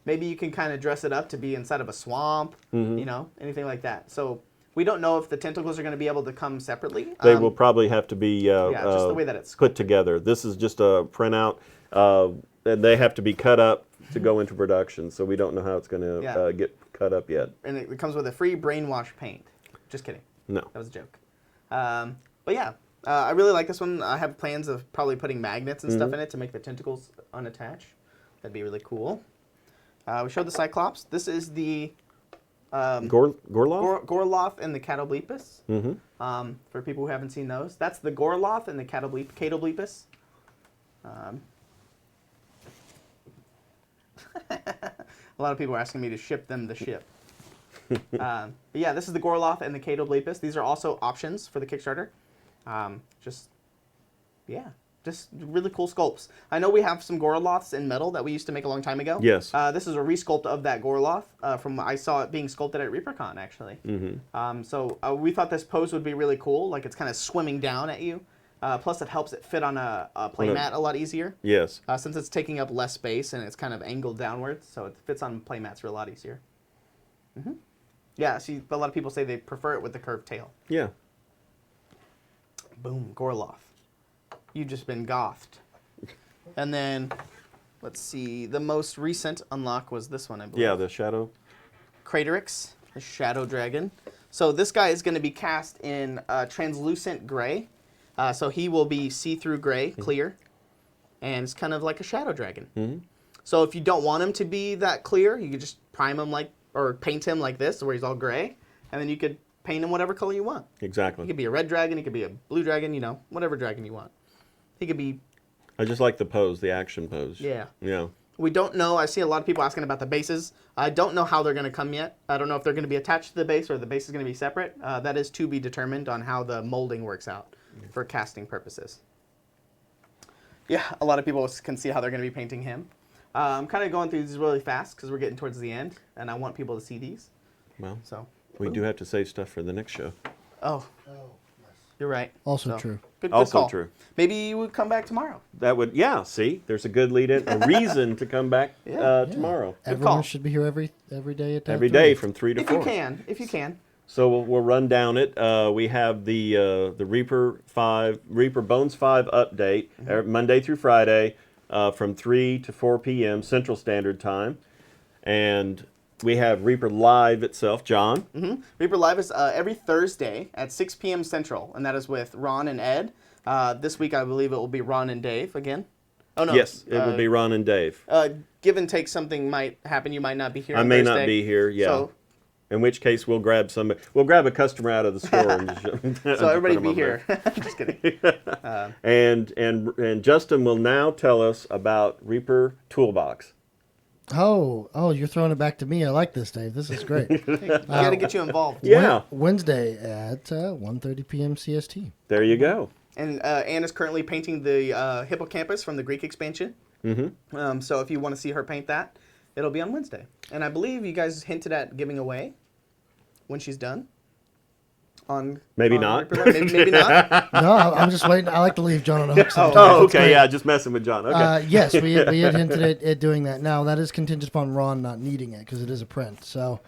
Speaker 1: Maybe you can kind of dress it up to be inside of a swamp, you know, anything like that. So we don't know if the tentacles are going to be able to come separately.
Speaker 2: They will probably have to be
Speaker 1: just the way that it's
Speaker 2: put together. This is just a printout, and they have to be cut up to go into production. So we don't know how it's going to get cut up yet.
Speaker 1: And it comes with a free brainwash paint. Just kidding.
Speaker 2: No.
Speaker 1: That was a joke. But yeah, I really like this one. I have plans of probably putting magnets and stuff in it to make the tentacles unattach. That'd be really cool. We showed the Cyclops. This is the
Speaker 2: Gorloff?
Speaker 1: Gorloth and the Catoblepus.
Speaker 2: Mm-hmm.
Speaker 1: For people who haven't seen those, that's the Gorloth and the Catoblepus. A lot of people are asking me to ship them the ship. But yeah, this is the Gorloth and the Catoblepus. These are also options for the Kickstarter. Just really cool sculpts. I know we have some Gorloths in metal that we used to make a long time ago.
Speaker 2: Yes.
Speaker 1: This is a resculpt of that Gorloth from I saw it being sculpted at ReaperCon, actually.
Speaker 2: Mm-hmm.
Speaker 1: So we thought this pose would be really cool. Like it's kind of swimming down at you. Plus, it helps it fit on a playmat a lot easier.
Speaker 2: Yes.
Speaker 1: Since it's taking up less space and it's kind of angled downwards, so it fits on playmats a lot easier. Mm-hmm. Yeah, see, a lot of people say they prefer it with the curved tail.
Speaker 2: Yeah.
Speaker 1: Boom, Gorloth. You've just been gothed. And then, let's see, the most recent unlock was this one, I believe.
Speaker 2: Yeah, the shadow.
Speaker 1: Craterix, the Shadow Dragon. So this guy is going to be cast in translucent gray. So he will be see-through gray, clear, and it's kind of like a shadow dragon.
Speaker 2: Mm-hmm.
Speaker 1: So if you don't want him to be that clear, you could just prime him or paint him like this, where he's all gray, and then you could paint him whatever color you want.
Speaker 2: Exactly.
Speaker 1: He could be a red dragon, he could be a blue dragon, whatever dragon you want. He could be...
Speaker 2: I just like the pose, the action pose.
Speaker 1: Yeah.
Speaker 2: Yeah.
Speaker 1: We don't know. I see a lot of people asking about the bases. I don't know how they're going to come yet. I don't know if they're going to be attached to the base or the base is going to be separate. That is to be determined on how the molding works out for casting purposes. Yeah, a lot of people can see how they're going to be painting him. I'm kind of going through these really fast because we're getting towards the end, and I want people to see these.
Speaker 2: Well,
Speaker 1: So
Speaker 2: we do have to save stuff for the next show.
Speaker 1: Oh, you're right.
Speaker 3: Also
Speaker 1: So,
Speaker 3: true.
Speaker 1: Good
Speaker 2: Also
Speaker 1: call.
Speaker 2: true.
Speaker 1: Maybe you would come back tomorrow.
Speaker 2: That would, yeah, see, there's a good lead in, a reason to come back
Speaker 1: Yeah.
Speaker 2: tomorrow.
Speaker 3: Everyone
Speaker 1: call.
Speaker 3: should be here every day at
Speaker 2: Every
Speaker 3: 3.
Speaker 2: day from 3 to
Speaker 1: If
Speaker 2: 4.
Speaker 1: you can. If you can.
Speaker 2: So we'll run down it. We have the Reaper Bones 5 update Monday through Friday from 3 to 4 p.m. Central Standard Time, and we have Reaper Live itself, John.
Speaker 1: Mm-hmm. Reaper Live is every Thursday at 6 p.m. Central, and that is with Ron and Ed. This week, I believe it will be Ron and Dave again. Oh no.
Speaker 2: Yes, it will be Ron and Dave.
Speaker 1: Give and take, something might happen. You might not be here.
Speaker 2: I
Speaker 1: on
Speaker 2: may
Speaker 1: Thursday.
Speaker 2: not be here. Yeah.
Speaker 1: So,
Speaker 2: in which case, we'll grab a customer out of the store and just
Speaker 1: so everybody
Speaker 2: put 'em
Speaker 1: be
Speaker 2: on there.
Speaker 1: here. Just kidding.
Speaker 2: And Justin will now tell us about Reaper Toolbox.
Speaker 3: Oh, you're throwing it back to me. I like this, Dave. This is great.
Speaker 1: We got to get you involved.
Speaker 2: Yeah.
Speaker 3: Wednesday at 1:30 p.m. CST.
Speaker 2: There you go.
Speaker 1: And Anne is currently painting the hippocampus from the Greek expansion.
Speaker 2: Mm-hmm.
Speaker 1: So if you want to see her paint that, it'll be on Wednesday. And I believe you guys hinted at giving away when she's done.
Speaker 2: Maybe
Speaker 1: on
Speaker 2: not.
Speaker 1: Reaper Live. Maybe not.
Speaker 3: No, I'm just waiting. I like to leave John on a hook sometimes.
Speaker 2: Oh,
Speaker 3: That's
Speaker 2: okay.
Speaker 3: great.
Speaker 2: Yeah, just messing with John. Okay.
Speaker 3: Yes, we had hinted at doing that. Now, that is contingent upon Ron not needing it because it is a print. So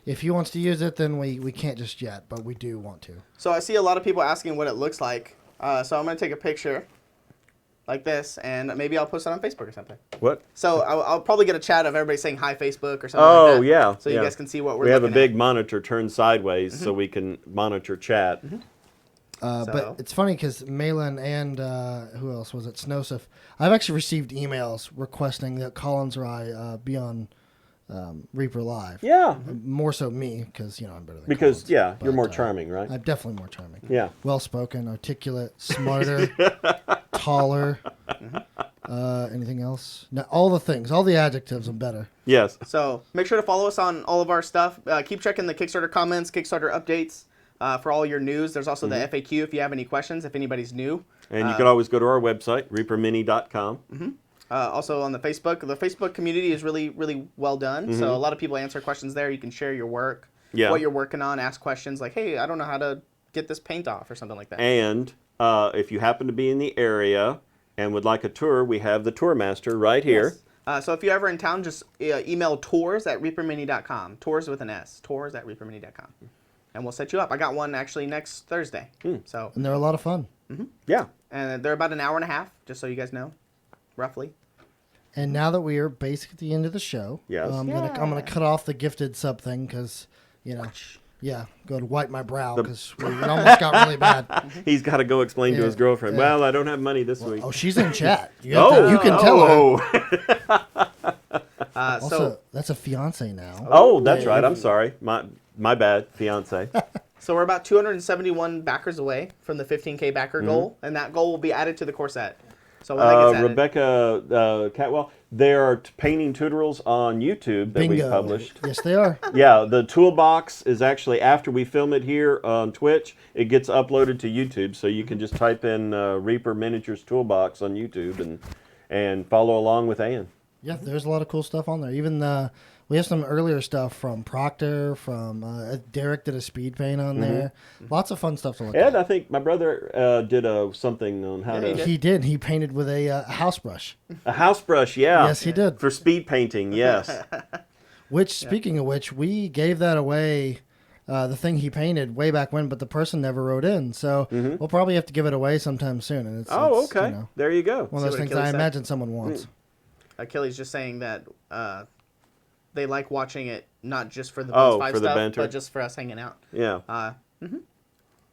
Speaker 3: if he wants to use it, then we can't just yet, but we do want to.
Speaker 1: So I see a lot of people asking what it looks like. So I'm going to take a picture like this, and maybe I'll post it on Facebook or something.
Speaker 2: What?
Speaker 1: So I'll probably get a chat of everybody saying hi Facebook or something
Speaker 2: Oh,
Speaker 1: like that.
Speaker 2: yeah.
Speaker 1: So you guys can see what we're
Speaker 2: We have a
Speaker 1: looking
Speaker 2: big
Speaker 1: at.
Speaker 2: monitor turned sideways so we can monitor chat.
Speaker 3: But it's funny because Malin and who else was it? Snosif. I've actually received emails requesting that Collins or I be on Reaper Live.
Speaker 2: Yeah.
Speaker 3: More so me because I'm better than
Speaker 2: Because,
Speaker 3: Collins.
Speaker 2: yeah, you're
Speaker 3: But,
Speaker 2: more charming, right?
Speaker 3: I'm definitely more charming.
Speaker 2: Yeah.
Speaker 3: Well spoken, articulate, smarter, taller. Anything else? No, all the things, all the adjectives. I'm better.
Speaker 2: Yes.
Speaker 1: So make sure to follow us on all of our stuff. Keep checking the Kickstarter comments, Kickstarter updates for all your news. There's also the FAQ if you have any questions, if anybody's new.
Speaker 2: And you can always go to our website, reapermini.com.
Speaker 1: Also on the Facebook community is really, really well done. So a lot of people answer questions there. You can share your work, what you're working on, ask questions like, hey, I don't know how to get this paint off or something like that.
Speaker 2: And if you happen to be in the area and would like a tour, we have the tour master right here.
Speaker 1: Yes. So if you're ever in town, just email tours@reapermini.com. Tours with an S. Tours@reapermini.com. And we'll set you up. I got one actually next Thursday. So
Speaker 3: And they're a lot of fun.
Speaker 2: Yeah.
Speaker 1: and they're about an hour and a half, just so you guys know, roughly.
Speaker 3: And now that we are basically at the end of the show,
Speaker 2: Yes.
Speaker 3: I'm gonna cut off the gifted sub thing because go to wipe my brow because it almost got really bad.
Speaker 2: He's got to go explain to his girlfriend, well, I don't have money this week.
Speaker 3: Oh, she's in chat. You can tell her. Also, that's a fiance now.
Speaker 2: Oh, that's right. I'm sorry. My bad. Fiance.
Speaker 1: So we're about 271 backers away from the 15K backer goal, and that goal will be added to the core set. So when that gets added,
Speaker 2: Rebecca Catwell, they are painting tutorials on YouTube that we
Speaker 3: Bingo.
Speaker 2: published.
Speaker 3: Yes, they are.
Speaker 2: Yeah, the toolbox is actually after we film it here on Twitch, it gets uploaded to YouTube, so you can just type in Reaper Miniatures Toolbox on YouTube and follow along with Ann.
Speaker 3: Yeah, there's a lot of cool stuff on there. Even we have some earlier stuff from Proctor, from Derek did a speed paint on there. Lots of fun stuff to look
Speaker 2: Ed,
Speaker 3: at.
Speaker 2: I think my brother did something on how to...
Speaker 3: He did. He painted with a house brush.
Speaker 2: A house brush, yeah.
Speaker 3: Yes, he did.
Speaker 2: For speed painting, yes.
Speaker 3: Which, speaking of which, we gave that away, the thing he painted way back when, but the person never wrote in. So we'll probably have to give it away sometime soon. And it's,
Speaker 2: Okay.
Speaker 3: You know,
Speaker 2: There you go.
Speaker 3: one of those
Speaker 1: what
Speaker 3: things
Speaker 1: Achilles
Speaker 3: I
Speaker 1: said?
Speaker 3: imagine someone wants.
Speaker 1: Achilles just saying that they like watching it not just for the Bones 5
Speaker 2: for the
Speaker 1: stuff,
Speaker 2: banter.
Speaker 1: but just for us hanging out.
Speaker 2: Yeah.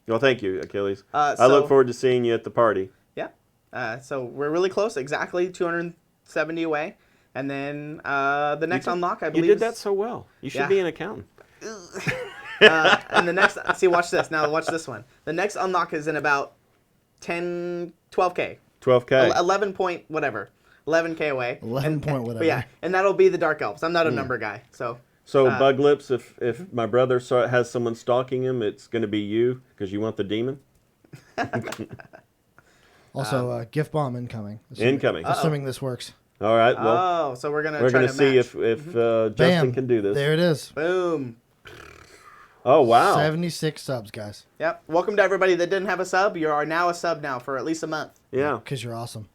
Speaker 2: Well, thank you, Achilles. I
Speaker 1: So-
Speaker 2: look forward to seeing you at the party.
Speaker 1: Yeah. So we're really close, exactly 270 away. And then the next unlock, I
Speaker 2: You
Speaker 1: believe.
Speaker 2: did that so well. You should
Speaker 1: Yeah.
Speaker 2: be an accountant.
Speaker 1: And the next, see, watch this. Now watch this one. The next unlock is in about 12K.
Speaker 2: 12K.
Speaker 1: 11 point whatever. 11K away.
Speaker 3: 11 point
Speaker 1: but
Speaker 3: whatever.
Speaker 1: yeah, and that'll be the Dark Elves. I'm not a number guy, so.
Speaker 2: So, Bug Lips, if my brother has someone stalking him, it's going to be you because you want the demon?
Speaker 3: Also, gift bomb incoming.
Speaker 2: Incoming.
Speaker 3: Assuming this works.
Speaker 2: All right. Well,
Speaker 1: Oh, so we're gonna
Speaker 2: we're
Speaker 1: try
Speaker 2: going
Speaker 1: to
Speaker 2: to see
Speaker 1: match.
Speaker 2: if Justin
Speaker 3: Bam.
Speaker 2: can do this.
Speaker 3: There it is.
Speaker 1: Boom.
Speaker 2: Oh, wow.
Speaker 3: 76 subs, guys.
Speaker 1: Yep. Welcome to everybody that didn't have a sub. You are now a sub now for at least a month.
Speaker 2: Yeah.
Speaker 3: Because you're awesome.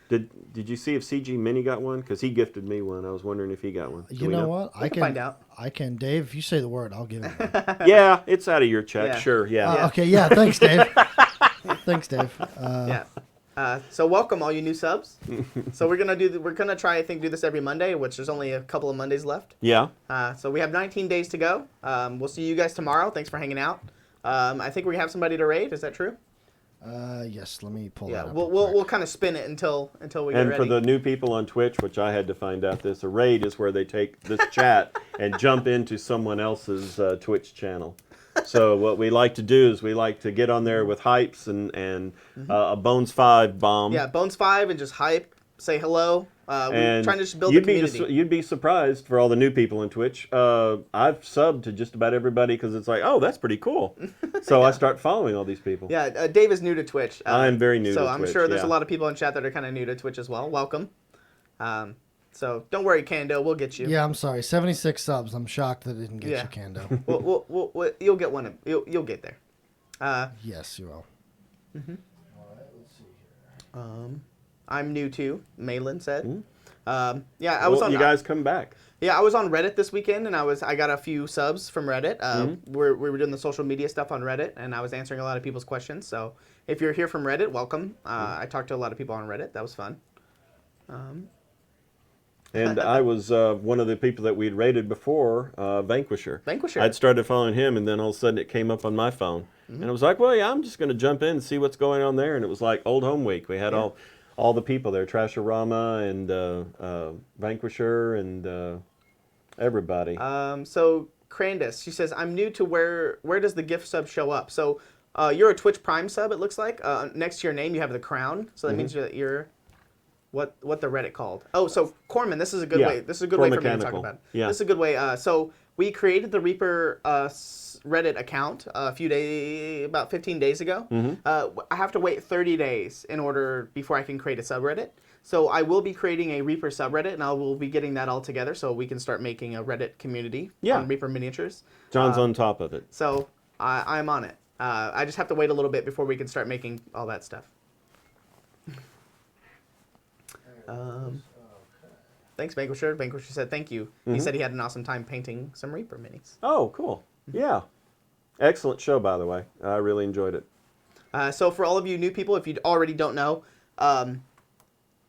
Speaker 2: Did you see if CG Mini got one? Because he gifted me one. I was wondering if he got one. Do
Speaker 3: You
Speaker 2: we
Speaker 3: know what?
Speaker 1: We can find out.
Speaker 3: I can. Dave, if you say the word, I'll give it. One.
Speaker 2: Yeah, it's out of your check.
Speaker 1: Yeah.
Speaker 2: Sure, yeah.
Speaker 3: Okay, yeah. Thanks, Dave. Thanks, Dave.
Speaker 1: Yeah. So welcome all you new subs. So we're gonna try, I think, do this every Monday, which there's only a couple of Mondays left.
Speaker 2: Yeah.
Speaker 1: So we have 19 days to go. We'll see you guys tomorrow. Thanks for hanging out. I think we have somebody to raid. Is that true?
Speaker 3: Yes. Let me pull
Speaker 1: Yeah.
Speaker 3: that up.
Speaker 1: We'll kind of spin it until we get
Speaker 2: And
Speaker 1: ready.
Speaker 2: for the new people on Twitch, which I had to find out this, a raid is where they take this chat and jump into someone else's Twitch channel. So what we like to do is we like to get on there with hypes and a Bones 5 bomb.
Speaker 1: Yeah, Bones 5 and just hype, say hello. We're
Speaker 2: And
Speaker 1: trying to just build a
Speaker 2: you'd
Speaker 1: community.
Speaker 2: you'd be surprised for all the new people in Twitch. I've subbed to just about everybody because it's like, oh, that's pretty cool. So I start following all these people.
Speaker 1: Yeah, Dave is new to Twitch.
Speaker 2: I'm very new to
Speaker 1: So I'm
Speaker 2: Twitch,
Speaker 1: sure there's
Speaker 2: yeah.
Speaker 1: a lot of people in chat that are kind of new to Twitch as well. Welcome. So don't worry, Kando, we'll get you.
Speaker 3: Yeah, I'm sorry. 76 subs. I'm shocked that it didn't get
Speaker 1: Yeah.
Speaker 3: you, Kando.
Speaker 1: We'll you'll get one. You'll get there.
Speaker 3: Yes, you will.
Speaker 1: I'm new too. Malin said. I
Speaker 2: Well,
Speaker 1: was on.
Speaker 2: you guys come back.
Speaker 1: Yeah, I was on Reddit this weekend, and I got a few subs from Reddit. We were doing the social media stuff on Reddit, and I was answering a lot of people's questions. So if you're here from Reddit, welcome. I talked to a lot of people on Reddit. That was fun.
Speaker 2: And I was one of the people that we'd rated before, Vanquisher.
Speaker 1: Vanquisher.
Speaker 2: I'd started following him, and then all of a sudden it came up on my phone. And I was like, well, yeah, I'm just going to jump in and see what's going on there. And it was like Old Home Week. We had all the people there, Trasherama and Vanquisher and everybody.
Speaker 1: So Crandus, she says, I'm new to where does the gift sub show up? So you're a Twitch Prime sub, it looks like. Next to your name, you have the crown. So that means that you're what the Reddit called. Oh, so Corman, this is a good
Speaker 2: Yeah,
Speaker 1: way. This is a good way for me to talk
Speaker 2: Mechanical.
Speaker 1: about it.
Speaker 2: Yeah.
Speaker 1: This is a good way. So we created the Reaper Reddit account about 15 days ago. I have to wait 30 days before I can create a subreddit. So I will be creating a Reaper subreddit, and I will be getting that all together so we can start making a Reddit community on Reaper miniatures.
Speaker 2: John's on top of it.
Speaker 1: So I'm on it. I just have to wait a little bit before we can start making all that stuff. Thanks, Vanquisher. Vanquisher said thank you. He said he had an awesome time painting some Reaper minis.
Speaker 2: Oh, cool. Yeah. Excellent show, by the way. I really enjoyed it.
Speaker 1: So for all of you new people, if you already don't know,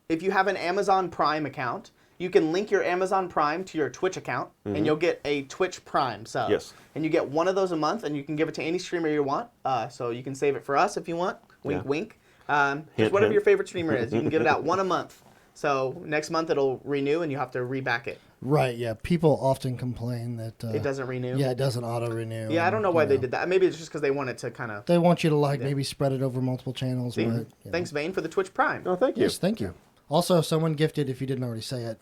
Speaker 1: if you have an Amazon Prime account, you can link your Amazon Prime to your Twitch account, and you'll get a Twitch Prime sub.
Speaker 2: Yes.
Speaker 1: And you get one of those a month, and you can give it to any streamer you want. So you can save it for us if you want. Wink,
Speaker 2: Yeah.
Speaker 1: wink.
Speaker 2: Hint,
Speaker 1: Just whatever
Speaker 2: hint.
Speaker 1: your favorite streamer is, you can give it out one a month. So next month it'll renew and you have to reback it.
Speaker 3: Right, yeah. People often complain that
Speaker 1: It doesn't renew.
Speaker 3: Yeah, it doesn't auto renew.
Speaker 1: Yeah, I don't know why they did that. Maybe it's just because they wanted to kind of.
Speaker 3: They want you to maybe spread it over multiple channels.
Speaker 1: See?
Speaker 3: But, you know.
Speaker 1: Thanks, Vane, for the Twitch Prime.
Speaker 2: Oh, thank you.
Speaker 3: Yes, thank you. Also, someone gifted, if you didn't already say it,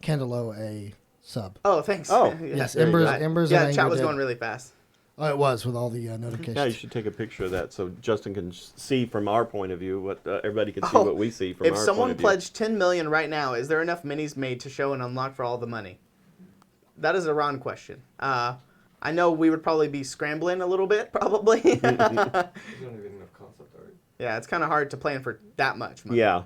Speaker 3: Candelo a sub.
Speaker 1: Oh, thanks.
Speaker 2: Oh,
Speaker 3: Yes,
Speaker 2: there you go.
Speaker 3: Embers.
Speaker 1: Yeah,
Speaker 3: and
Speaker 1: chat
Speaker 3: Anger
Speaker 1: was
Speaker 3: did.
Speaker 1: going really fast.
Speaker 3: Oh, it was with all the notifications.
Speaker 2: Yeah, you should take a picture of that so Justin can see from our point of view what everybody can see what we see from
Speaker 1: If
Speaker 2: our
Speaker 1: someone
Speaker 2: point of view.
Speaker 1: pledged 10 million right now, is there enough minis made to show and unlock for all the money? That is a Ron question. I know we would probably be scrambling a little bit, probably.
Speaker 4: There's not even enough concept art.
Speaker 1: Yeah, it's kind of hard to plan for that much money.
Speaker 2: Yeah.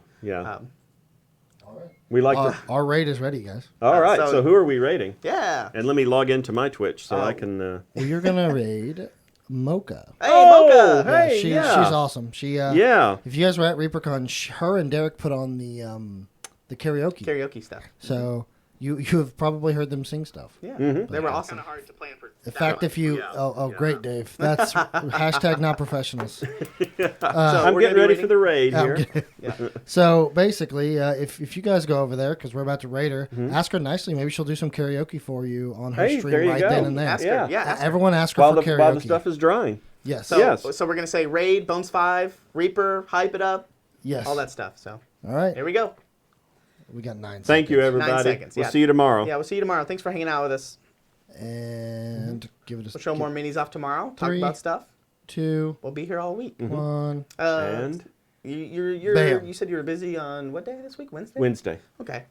Speaker 3: All right.
Speaker 2: We like to.
Speaker 3: Our raid is ready, guys.
Speaker 2: All right.
Speaker 1: so-
Speaker 2: So who are we rating?
Speaker 1: Yeah.
Speaker 2: And let me log into my Twitch so I
Speaker 1: Oh.
Speaker 2: can.
Speaker 3: Well, you're gonna raid Mocha.
Speaker 1: Hey,
Speaker 2: Oh,
Speaker 1: Mocha!
Speaker 2: hey.
Speaker 3: she's
Speaker 2: yeah.
Speaker 3: awesome. She
Speaker 2: Yeah.
Speaker 3: If you guys were at ReaperCon, her and Derek put on the karaoke.
Speaker 1: Karaoke stuff.
Speaker 3: So you have probably heard them sing stuff.
Speaker 1: Yeah,
Speaker 2: Mm-hmm.
Speaker 1: they were awesome.
Speaker 3: In fact, if you great, Dave. That's hashtag not professionals.
Speaker 2: I'm
Speaker 1: we're
Speaker 2: getting
Speaker 1: gonna be
Speaker 2: ready
Speaker 1: rating-
Speaker 2: for the raid
Speaker 3: I'm
Speaker 2: here.
Speaker 3: kidding.
Speaker 1: Yeah.
Speaker 3: So basically, if you guys go over there because we're about to raid her,
Speaker 2: Mm-hmm.
Speaker 3: ask her nicely. Maybe she'll do some karaoke for you on her
Speaker 2: Hey,
Speaker 3: stream
Speaker 2: there you
Speaker 3: right
Speaker 2: go.
Speaker 3: then and there.
Speaker 1: Ask her. Yeah, ask her.
Speaker 3: Everyone ask her
Speaker 2: While
Speaker 3: for
Speaker 2: the,
Speaker 3: karaoke.
Speaker 2: while the stuff is drying.
Speaker 3: Yes.
Speaker 1: So,
Speaker 2: Yes.
Speaker 1: so we're gonna say raid, Bones 5, Reaper, hype it up,
Speaker 3: yes.
Speaker 1: all that stuff. So
Speaker 3: All right.
Speaker 1: here we go.
Speaker 3: We got 9 seconds.
Speaker 2: Thank you, everybody.
Speaker 1: 9 seconds,
Speaker 2: We'll
Speaker 1: yeah.
Speaker 2: see you tomorrow.
Speaker 1: Yeah, we'll see you tomorrow. Thanks for hanging out with us.
Speaker 3: And give it a
Speaker 1: We'll show more minis off tomorrow. Talk
Speaker 3: 3,
Speaker 1: about stuff.
Speaker 3: 2,
Speaker 1: We'll be here all week.
Speaker 3: 1.
Speaker 2: And
Speaker 1: you're
Speaker 3: Bam.
Speaker 1: you said you were busy on what day this week? Wednesday.
Speaker 2: Wednesday.
Speaker 1: Okay.